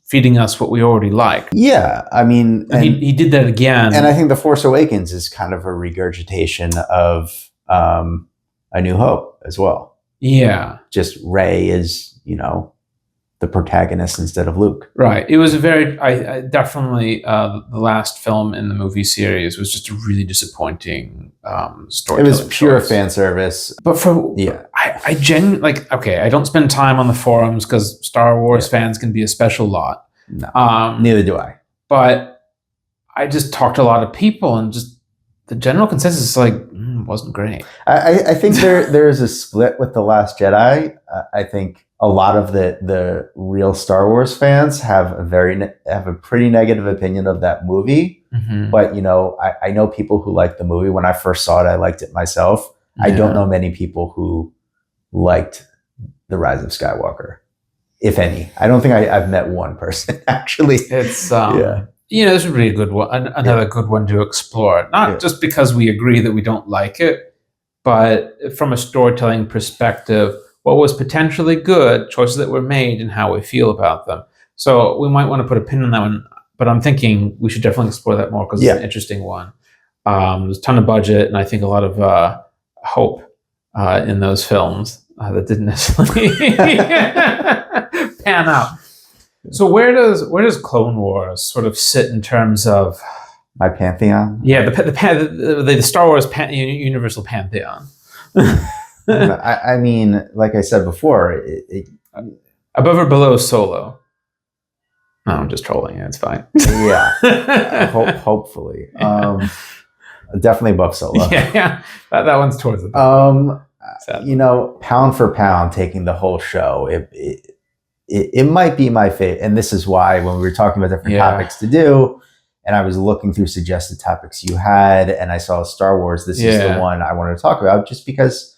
feeding us what we already like. Yeah, I mean... And he did that again. And I think The Force Awakens is kind of a regurgitation of A New Hope as well. Yeah. Just Rey is, the protagonist instead of Luke. Right. It was a very, I definitely, the last film in the movie series was just a really disappointing storytelling. It was pure choice. fan service. But I genuinely, like, okay, I don't spend time on the forums because Star Wars fans can be a special lot. No, neither do I. But I just talked to a lot of people, and just the general consensus is like, wasn't great. I think there is a split with The Last Jedi. I think a lot of the real Star Wars fans have a pretty negative opinion of that movie. Mm-hmm. But I know people who like the movie. When I first saw it, I liked it myself. Yeah. I don't know many people who liked The Rise of Skywalker, if any. I don't think I've met one person actually. It's this would be a good one, another good one to explore. Not just because we agree that we don't like it, but from a storytelling perspective, what was potentially good, choices that were made, and how we feel about them. So we might want to put a pin on that one, but I'm thinking we should definitely explore that more because it's an interesting one. There's a ton of budget, and I think a lot of hope in those films that didn't necessarily pan out. So where does Clone Wars sort of sit in terms of my pantheon? Yeah, the Star Wars universal pantheon. I mean, like I said before, above or below Solo? No, I'm just trolling you. It's fine. Yeah, hopefully. Definitely above Solo. Yeah. That one's towards the top. Pound for pound, taking the whole show, it might be my favorite. And this is why when we were talking about different topics to do, and I was looking through suggested topics you had, and I saw Star Wars, this is the one I wanted to talk about, just because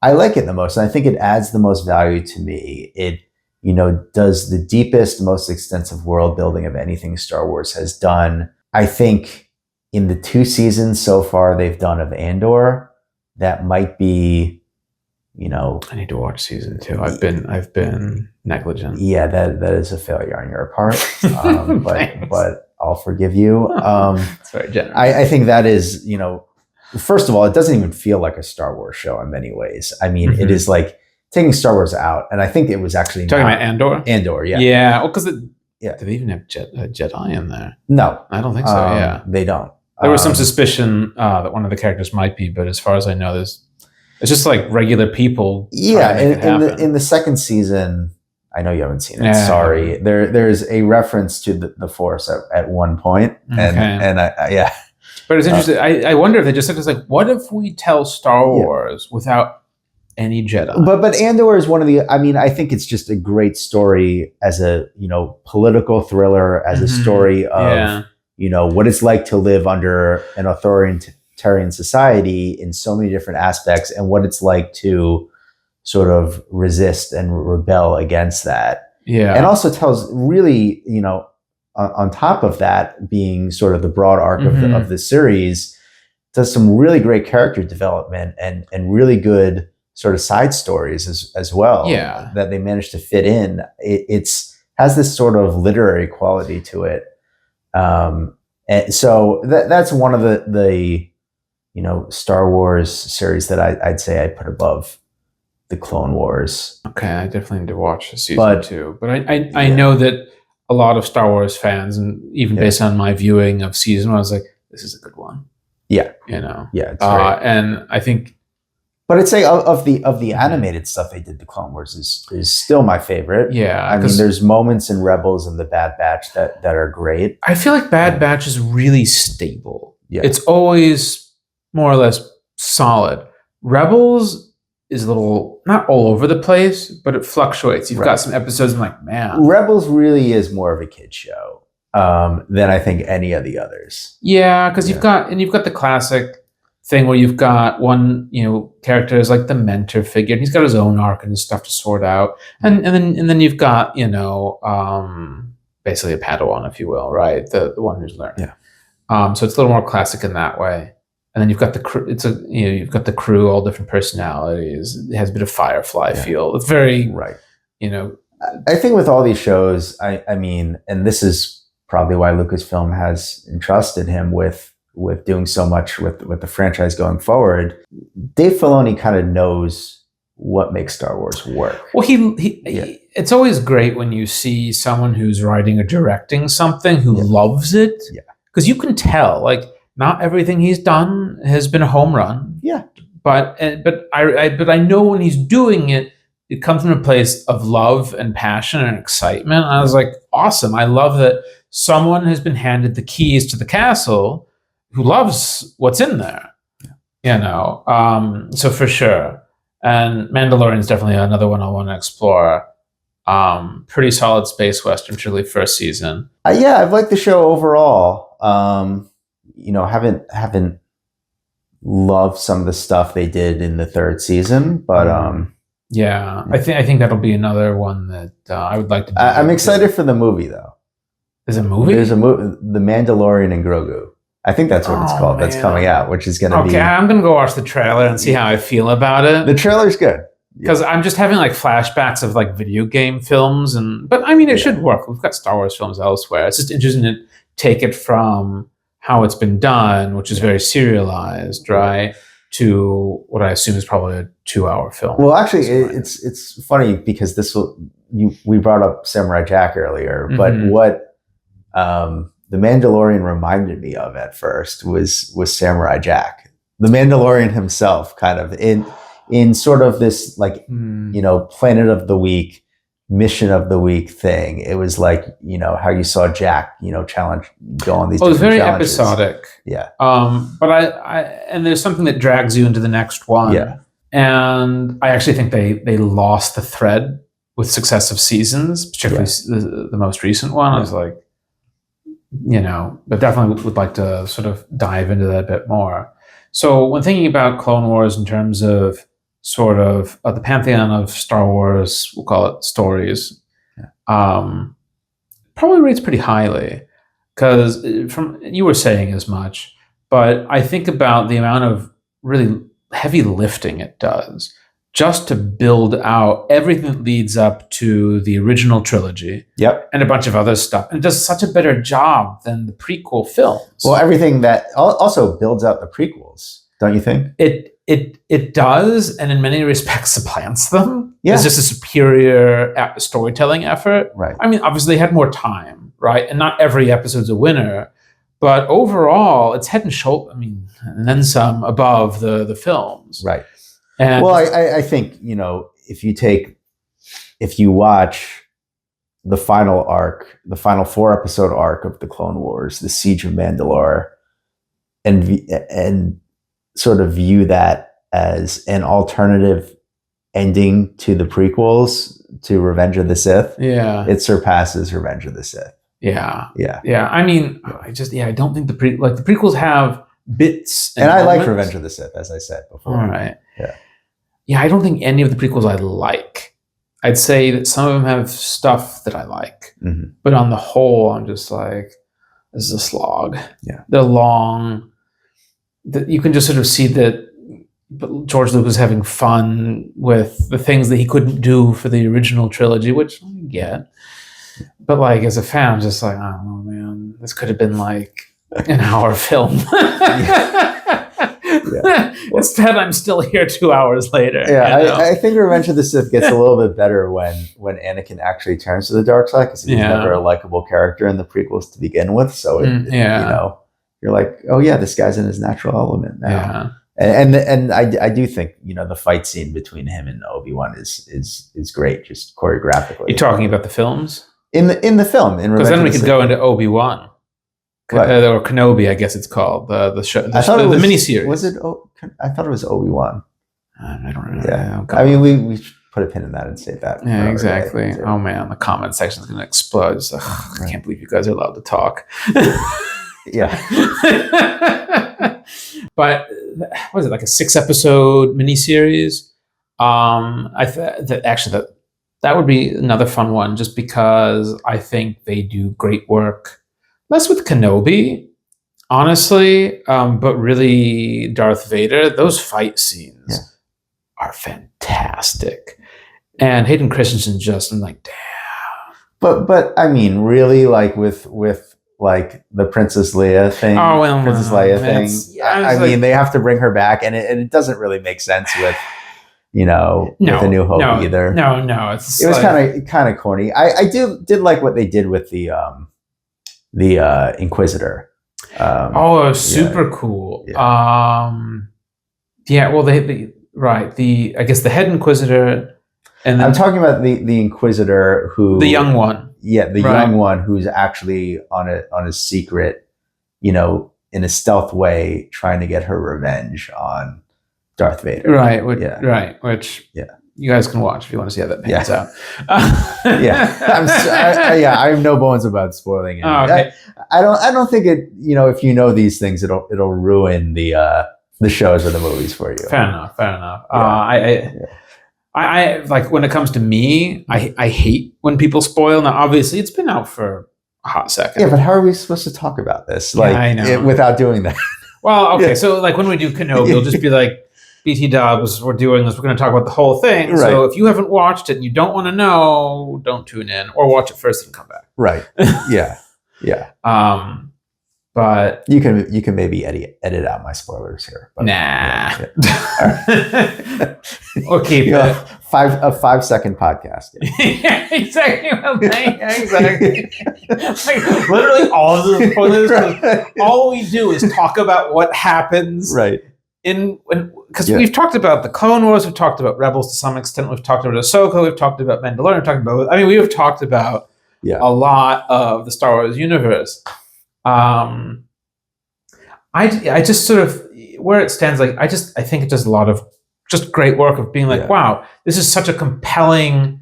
I like it the most. And I think it adds the most value to me. It, does the deepest, most extensive world building of anything Star Wars has done. I think in the 2 seasons so far they've done of Andor, that might be, I need to watch season 2. I've been negligent. Yeah, that is a failure on your part. But I'll forgive you. It's very generous. I think that is, first of all, it doesn't even feel like a Star Wars show in many ways. I mean, it is like taking Star Wars out, and I think it was actually talking about Andor. Andor, yeah, yeah. Well, because do they even have Jedi in there? No, I don't think so. Yeah, they don't. There was some suspicion that one of the characters might be, but as far as I know, it's just like regular people. Yeah, in the second season, I know you haven't seen it. Yeah. Sorry, there's a reference to the Force at one point, and I. But it's interesting. I wonder if they just said, it's like, what if we tell Star Wars without any Jedi? But Andor is one of the. I mean, I think it's just a great story as a political thriller, as a story of what it's like to live under an authoritarian society in so many different aspects, and what it's like to sort of resist and rebel against that. Yeah, and also tells really on top of that, being sort of the broad arc of the series, does some really great character development and really good sort of side stories as well. Yeah, that they managed to fit in. It's has this sort of literary quality to it, and so that's one of the Star Wars series that I'd say I put above the Clone Wars. Okay, I definitely need to watch season 2, but I know that a lot of Star Wars fans, and even based on my viewing of season 1, I was like, this is a good one. Yeah. Yeah, it's great. And I think, but I'd say of the animated stuff they did, the Clone Wars is still my favorite. Yeah. I mean, there's moments in Rebels and the Bad Batch that are great. I feel like Bad Batch is really stable. Yeah. It's always more or less solid. Rebels is a little, not all over the place, but it fluctuates. You've got some episodes I'm like, man. Rebels really is more of a kid show than I think any of the others. Yeah, because you've got the classic thing where you've got one, character is like the mentor figure, and he's got his own arc and his stuff to sort out. And then you've got, basically a Padawan, if you will, right? The one who's learning. Yeah. So it's a little more classic in that way. And then you've got the crew. You've got the crew, all different personalities. It has a bit of Firefly feel. It's very right. I think with all these shows, I mean, and this is probably why Lucasfilm has entrusted him with doing so much with the franchise going forward. Dave Filoni kind of knows what makes Star Wars work. Well, it's always great when you see someone who's writing or directing something who loves it. Yeah. Because you can tell, like, not everything he's done has been a home run. Yeah. But I know when he's doing it, it comes from a place of love and passion and excitement. I was like, awesome. I love that someone has been handed the keys to the castle who loves what's in there. You know, so for sure. And Mandalorian is definitely another one I want to explore. Pretty solid space western, particularly first season. Yeah, I've liked the show overall. You know, haven't loved some of the stuff they did in the third season, but yeah, I think that'll be another one that I would like to. I'm excited for the movie though. There's a movie. There's a movie, The Mandalorian and Grogu. I think that's what it's called. Man. That's coming out, which is going to be. Okay, I'm going to go watch the trailer and see how I feel about it. The trailer's good because I'm just having like flashbacks of like video game films, but I mean, it should work. We've got Star Wars films elsewhere. It's just interesting to take it from how it's been done, which is very serialized, right, to what I assume is probably a 2-hour film. Well, actually, it's funny because we brought up Samurai Jack earlier, but what The Mandalorian reminded me of at first was Samurai Jack. The Mandalorian himself, kind of in sort of this like you know, Planet of the Week, Mission of the Week thing. It was like, you know, how you saw Jack, you know, go on these. Oh, it's very challenges. episodic. Yeah. But I and there's something that drags you into the next one. Yeah. And I actually think they lost the thread with successive seasons, particularly the most recent one. I was like, you know, but definitely would like to sort of dive into that a bit more. So when thinking about Clone Wars in terms of sort of the pantheon of Star Wars, we'll call it stories, probably rates pretty highly because from you were saying as much, but I think about the amount of really heavy lifting it does just to build out everything that leads up to the original trilogy. Yep. And a bunch of other stuff. And it does such a better job than the prequel films. Well, everything that also builds out the prequels, don't you think? It does, and in many respects supplants them. Yeah. It's just a superior storytelling effort. Right. I mean, obviously they had more time, right? And not every episode's a winner. But overall, it's head and shoulder, I mean, and then some above the films. Right. And well, I think, you know, if you watch the final arc, the final 4-episode arc of the Clone Wars, the Siege of Mandalore, and sort of view that as an alternative ending to the prequels, to Revenge of the Sith, it surpasses Revenge of the Sith. Yeah. I mean, I don't think the prequels have bits, and I like Revenge of the Sith, as I said before. All right. Yeah, I don't think any of the prequels I like. I'd say that some of them have stuff that I like, but on the whole, I'm just like, this is a slog. Yeah, they're long. You can just sort of see that George Lucas was having fun with the things that he couldn't do for the original trilogy, which I get. But like as a fan, I'm just like, I don't know, man. This could have been like an hour film. Instead, I'm still here 2 hours later. Yeah, you know? I think Revenge of the Sith gets a little bit better when Anakin actually turns to the dark side, because he's never a likable character in the prequels to begin with. So you know, you're like, oh yeah, this guy's in his natural element now. Yeah. And I do think, you know, the fight scene between him and Obi-Wan is great, just choreographically. You're talking about the films? In the film, because then we could go into Obi-Wan. Or Kenobi, I guess it's called, the show, the miniseries. Was it? I thought it was Obi-Wan. I don't remember. Yeah, I mean, we should put a pin in that and save that. Yeah, exactly. Oh man, the comment section is going to explode. Like, I can't believe you guys are allowed to talk. Yeah. But what was it, like a 6-episode miniseries? That would be another fun one, just because I think they do great work. Less with Kenobi, honestly, but really Darth Vader. Those fight scenes are fantastic, and Hayden Christensen I'm like, damn. But I mean, really, like with like the Princess Leia thing. Oh well, Princess Leia thing. I mean, they have to bring her back, and it doesn't really make sense with A New Hope either. No. It was kind of corny. I did like what they did with the Inquisitor. It was super cool. Yeah. Well, they I guess the head Inquisitor, and then I'm talking about the Inquisitor who the young one. Yeah, the young one who's actually on a secret, in a stealth way, trying to get her revenge on Darth Vader. Right. Which you guys can watch if you want to see how that pans out. I have no bones about spoiling it. Oh, okay. I don't think it. If you know these things, it'll ruin the shows or the movies for you. Fair enough. Yeah. I like when it comes to me, I hate when people spoil. Now, obviously, it's been out for a hot second. Yeah, but how are we supposed to talk about this? I know. Without doing that. Well, okay. So like when we do Kenobi, it'll just be like, BT Dubs, we're doing this. We're going to talk about the whole thing. Right. So if you haven't watched it and you don't want to know, don't tune in, or watch it first and come back. Right. Yeah. Yeah. But you can maybe edit out my spoilers here. But, nah. Yeah. All right. Okay. A 5-second podcast. Yeah, exactly. Exactly. Like, literally all of the spoilers. Right. All we do is talk about what happens. Right. Because we've talked about the Clone Wars, we've talked about Rebels to some extent, we've talked about Ahsoka, we've talked about Mandalorian, we have talked about a lot of the Star Wars universe. I just sort of, where it stands, like I think it does a lot of just great work of being like, wow, this is such a compelling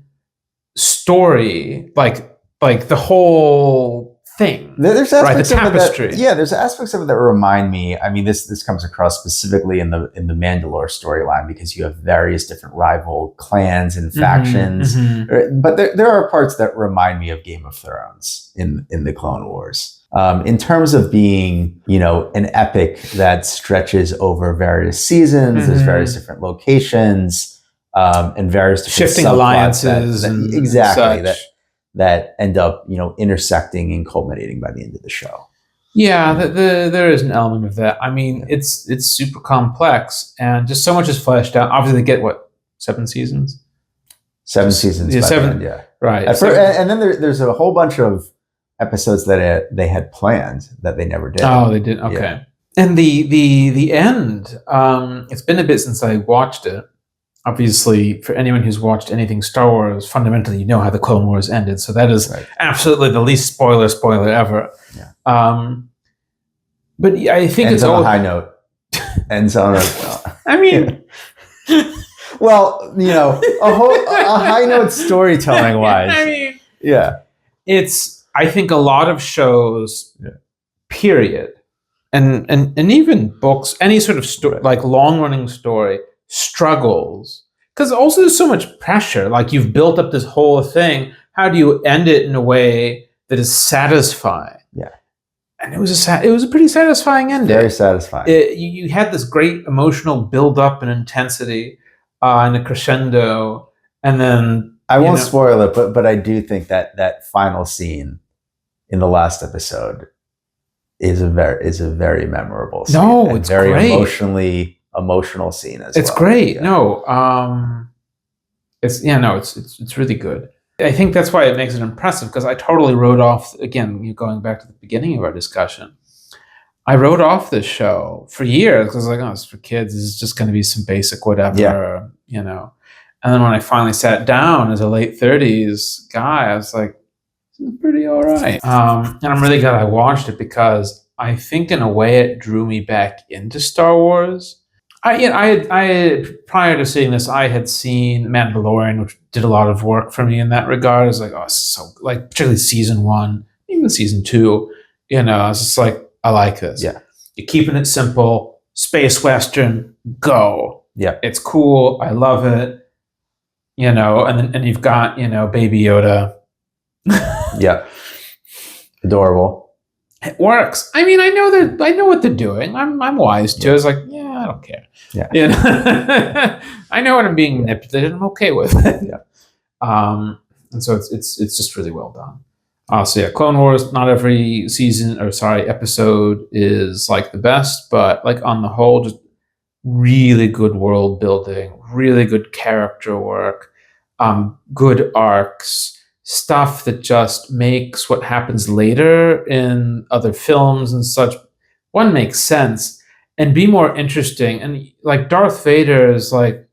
story, like the whole thing. There's aspects the tapestry. There's aspects of it that remind me. I mean, this comes across specifically in the Mandalore storyline because you have various different rival clans and factions. But there are parts that remind me of Game of Thrones in the Clone Wars. In terms of being, an epic that stretches over various seasons, there's various different locations, and various different shifting alliances, exactly that end up, intersecting and culminating by the end of the show. Yeah, there is an element of that. I mean, it's super complex and just so much is fleshed out. Obviously, they get 7 seasons? 7 seasons. Yeah, 7. Right. And then there's a whole bunch of episodes that they had planned that they never did. Oh, they did. Okay. Yeah. And the end. It's been a bit since I watched it. Obviously, for anyone who's watched anything Star Wars, fundamentally, you know how the Clone Wars ended. So that is absolutely the least spoiler ever. Yeah. But I think ends on a high note. Ends on a. I mean. Well, a high note storytelling wise. I mean. Yeah. I think a lot of shows, period, and even books, any sort of story, like long running story, struggles because also there's so much pressure. Like you've built up this whole thing. How do you end it in a way that is satisfying? Yeah, and it was a pretty satisfying ending. Very satisfying. You had this great emotional build up and intensity, and a crescendo, and then I won't spoil it, but I do think that final scene in the last episode is a very memorable scene. No, it's very great. Emotional scene as well. It's great. Yeah. No, it's really good. I think that's why it makes it impressive because I totally wrote off, again, going back to the beginning of our discussion, I wrote off this show for years because I was like, it's for kids. This is just going to be some basic whatever, And then when I finally sat down as a late 30s guy, I was like, this is pretty all right. And I'm really glad I watched it because I think in a way it drew me back into Star Wars. I had prior to seeing this, I had seen Mandalorian, which did a lot of work for me in that regard. I was like, so like particularly season 1, even season 2. I was just like, I like this. Yeah, you're keeping it simple, space western, go. Yeah, it's cool. I love it. And you've got Baby Yoda. Yeah, adorable. It works. I mean, I know what they're doing. I'm wise to. I was like, I don't care. Yeah. I know when I'm being manipulated. I'm okay with it. Yeah. And so it's just really well done. So Clone Wars. Not every episode is like the best, but like on the whole, just really good world building, really good character work, good arcs, stuff that just makes what happens later in other films and such, one, makes sense and be more interesting. And like Darth Vader is like,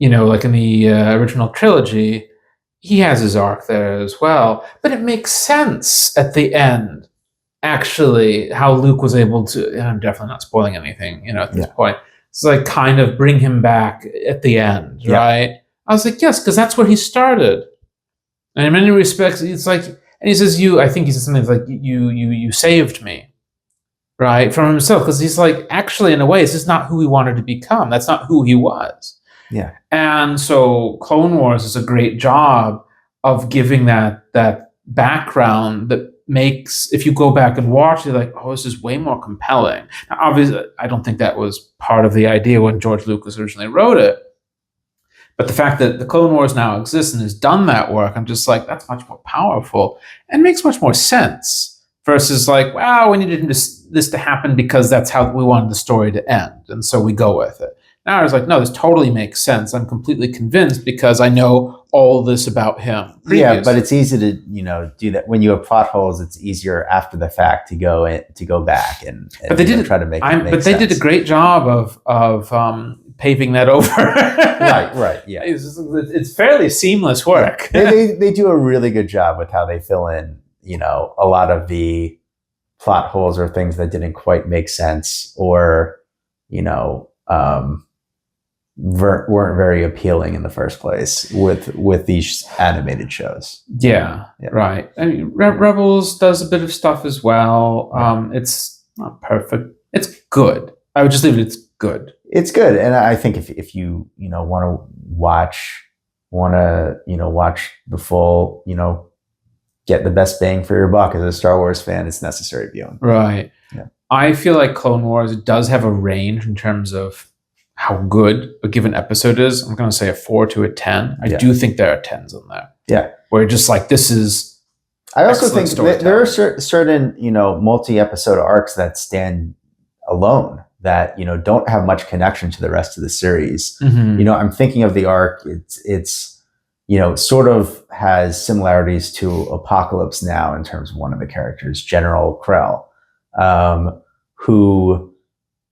like in the original trilogy, he has his arc there as well, but it makes sense at the end. Actually, how Luke was able to, and I'm definitely not spoiling anything, at this point. It's like kind of bring him back at the end, right? I was like, yes, because that's where he started. And in many respects, it's like, and he says, I think he said something like, you saved me, right? From himself. Because he's like, actually, in a way, this is not who he wanted to become. That's not who he was. Yeah. And so Clone Wars is a great job of giving that background that makes, if you go back and watch it, like, oh, this is way more compelling. Now, obviously, I don't think that was part of the idea when George Lucas originally wrote it. But the fact that the Clone Wars now exists and has done that work, I'm just like, that's much more powerful and makes much more sense versus like, wow, we needed this to happen because that's how we wanted the story to end. And so we go with it. Now I was like, no, this totally makes sense. I'm completely convinced because I know all this about him previously. Yeah, but it's easy to do that when you have plot holes. It's easier after the fact to go back and but they did try to make. They did a great job of paving that over. right. Yeah, it's fairly seamless work. They do a really good job with how they fill in a lot of the plot holes or things that didn't quite make sense or weren't very appealing in the first place with these animated shows. Yeah. Right. I mean, Rebels does a bit of stuff as well. It's not perfect. It's good. I would just leave it. It's good. It's good, and I think if you want to watch the full, get the best bang for your buck as a Star Wars fan, it's necessary viewing. Right. Yeah. I feel like Clone Wars does have a range in terms of how good a given episode is. I'm going to say a 4 to a 10. I do think there are 10s in there. Yeah. Where just like, this is I also think there are certain, multi-episode arcs that stand alone that, don't have much connection to the rest of the series. Mm-hmm. I'm thinking of the arc. It's sort of has similarities to Apocalypse Now in terms of one of the characters, General Krell, who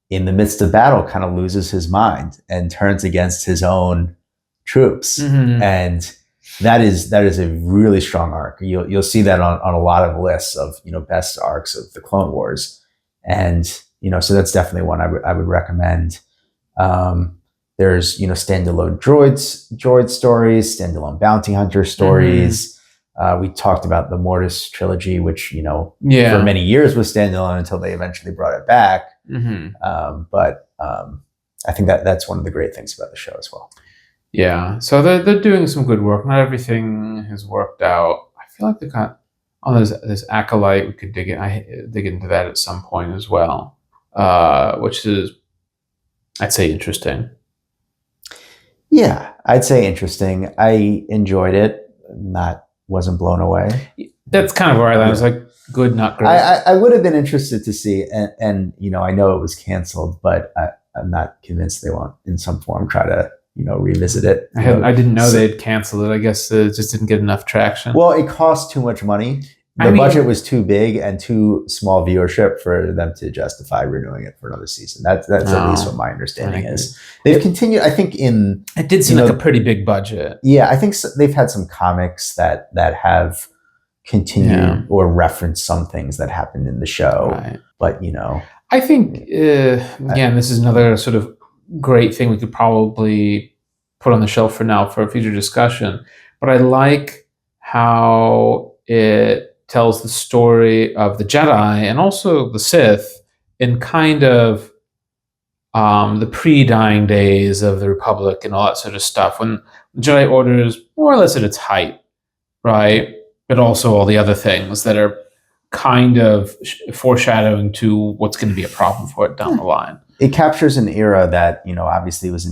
in the midst of battle kind of loses his mind and turns against his own troops. Mm-hmm. And that is a really strong arc. You'll see that on a lot of lists of, best arcs of the Clone Wars. And, so that's definitely one I would recommend. There's, standalone droid stories, standalone bounty hunter stories. Mm-hmm. We talked about the Mortis trilogy, which, for many years was standalone until they eventually brought it back. Mm-hmm. But I think that's one of the great things about the show as well. Yeah. So they're doing some good work. Not everything has worked out. I feel like they got, there's Acolyte. We could dig into that at some point as well, which is, I'd say, interesting. Yeah, I'd say interesting. I enjoyed it. Wasn't blown away. That's kind of where I landed. I was like, good, not great. I would have been interested to see, and I know it was canceled, but I'm not convinced they won't in some form try to revisit it. I didn't know they'd canceled it. I guess it just didn't get enough traction. Well, it cost too much money. The budget was too big and too small viewership for them to justify renewing it for another season. That's at least what my understanding is. They've continued, I think, it did seem like a pretty big budget. Yeah, I think they've had some comics that have continued or referenced some things that happened in the show. Right. But, I think, again, this is another sort of great thing we could probably put on the shelf for now for a future discussion. But I like how it tells the story of the Jedi and also the Sith in kind of the pre-dying days of the Republic and all that sort of stuff, when the Jedi Order is more or less at its height, right? But also all the other things that are kind of foreshadowing to what's going to be a problem for it down the line. It captures an era that, obviously was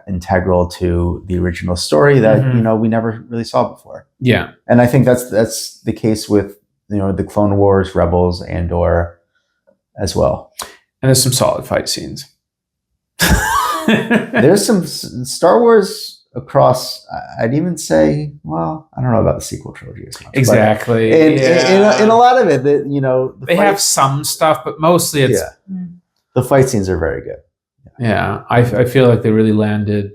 integral to the original story that, we never really saw before. Yeah. And I think that's the case with, the Clone Wars, Rebels, Andor as well. And there's some solid fight scenes. There's some Star Wars across. I'd even say, well, I don't know about the sequel trilogy as much. Exactly. In a lot of it, they have some stuff, but mostly it's the fight scenes are very good. Yeah, I feel like they really landed.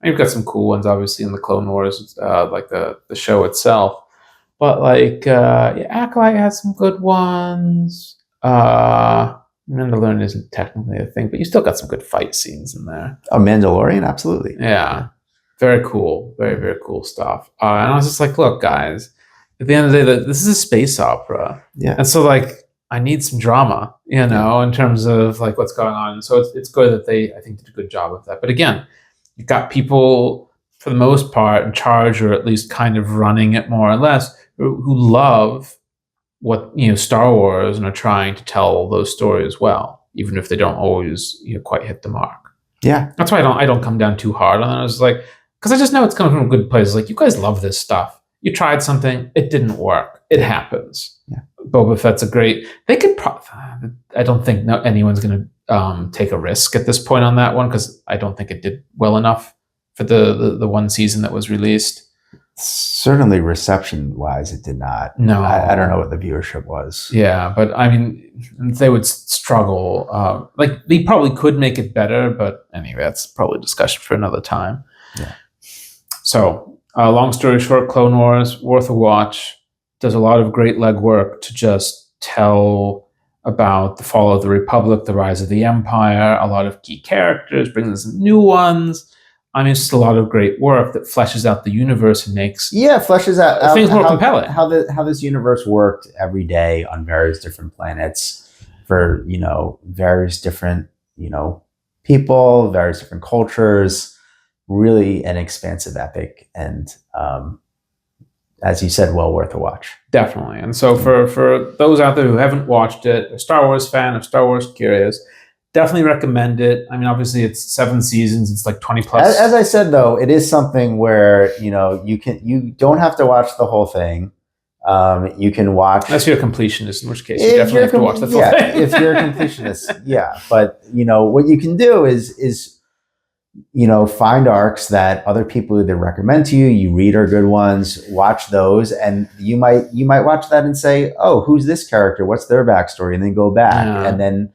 You've got some cool ones, obviously, in the Clone Wars, like the show itself. But like, Acolyte has some good ones. Mandalorian isn't technically a thing, but you still got some good fight scenes in there. Oh, Mandalorian, absolutely. Yeah, very cool, very very cool stuff. And I was just like, look, guys, at the end of the day, this is a space opera. Yeah, and so like, I need some drama, in terms of like what's going on. And so it's good that they, I think, did a good job of that. But again, you've got people for the most part in charge, or at least kind of running it more or less, who love what Star Wars and are trying to tell those stories well, even if they don't always quite hit the mark. Yeah, that's why I don't come down too hard on it. I was like, because I just know it's coming from a good place. Like, you guys love this stuff. You tried something, it didn't work. It happens. Yeah. Boba Fett's a great. They could. I don't think anyone's going to take a risk at this point on that one, because I don't think it did well enough for the one season that was released. Certainly, reception-wise, it did not. No, I don't know what the viewership was. Yeah, but I mean, they would struggle. Like, they probably could make it better, but anyway, that's probably a discussion for another time. Yeah. So, long story short, Clone Wars, worth a watch. Does a lot of great legwork to just tell about the fall of the Republic, the rise of the Empire, a lot of key characters, brings in some new ones. I mean, it's just a lot of great work that fleshes out the universe and makes fleshes out things more compelling. How this universe worked every day on various different planets for various different people, various different cultures. Really an expansive epic, and as you said, well worth a watch. Definitely. And so for those out there who haven't watched it, a Star Wars fan, a Star Wars curious, definitely recommend it. I mean, obviously it's 7 seasons. It's like 20 plus. As I said, though, it is something where, you don't have to watch the whole thing. You can watch. Unless you're a completionist, in which case you definitely have to watch the full thing. If you're a completionist, yeah. But, what you can do is find arcs that other people either recommend to you, you read are good ones, watch those, and you might watch that and say, oh, who's this character? What's their backstory? And then go back. Yeah. And then,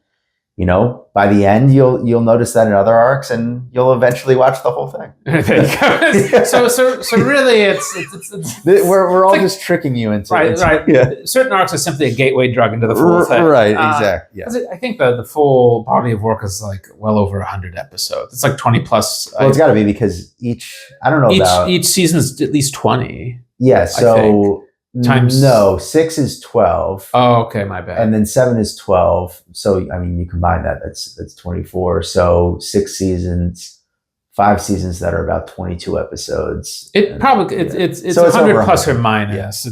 by the end, you'll notice that in other arcs, and you'll eventually watch the whole thing. There you go. So really, it's we're all just tricking you into right. Yeah. Certain arcs are simply a gateway drug into the full thing. Right. Exactly. Yeah. I think the full body of work is like well over 100 episodes. It's like 20 plus. Well, it's got to be, because each season is at least 20. Yeah. So. No, 6 is 12. Oh, okay, my bad. And then 7 is 12. So I mean, you combine that, that's 24. So 6 seasons, 5 seasons that are about 22 episodes. It's so 100 plus or minus. Yeah.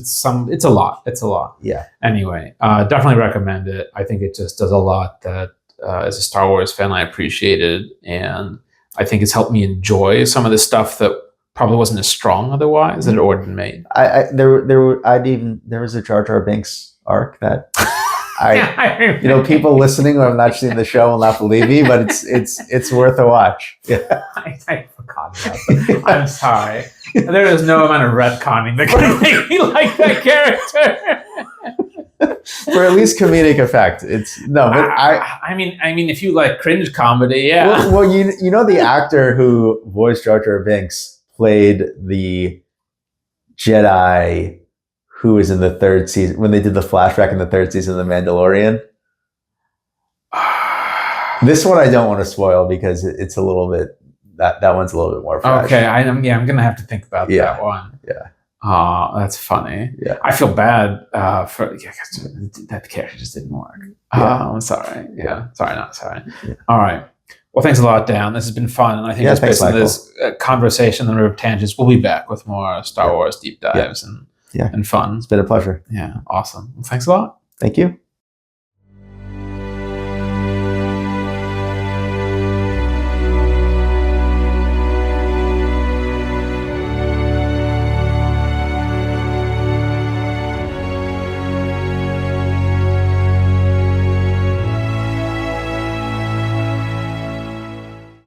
It's a lot. It's a lot. Yeah. Anyway, definitely recommend it. I think it just does a lot that as a Star Wars fan I appreciated, and I think it's helped me enjoy some of the stuff that probably wasn't as strong otherwise that it would have been made. There was a Jar Jar Binks arc that people listening who have not seen the show will not believe me, but it's worth a watch. Yeah. I forgot about that. I'm sorry. There is no amount of retconning that can make me like that character. For at least comedic effect, I mean, if you like cringe comedy, yeah. Well, the actor who voiced Jar Jar Binks played the Jedi who was in the 3rd season when they did the flashback in the 3rd season of The Mandalorian. This one I don't want to spoil because it's a little bit that one's a little bit more fresh. Okay, I'm gonna have to think about that one. Yeah. That's funny. Yeah. I feel bad for that character just didn't work. I'm sorry. Yeah. Sorry. Yeah. All right. Well, thanks a lot, Dan. This has been fun. And I think based on this conversation and the tangents, we'll be back with more Star Wars deep dives and fun. It's been a pleasure. Yeah. Awesome. Well, thanks a lot. Thank you.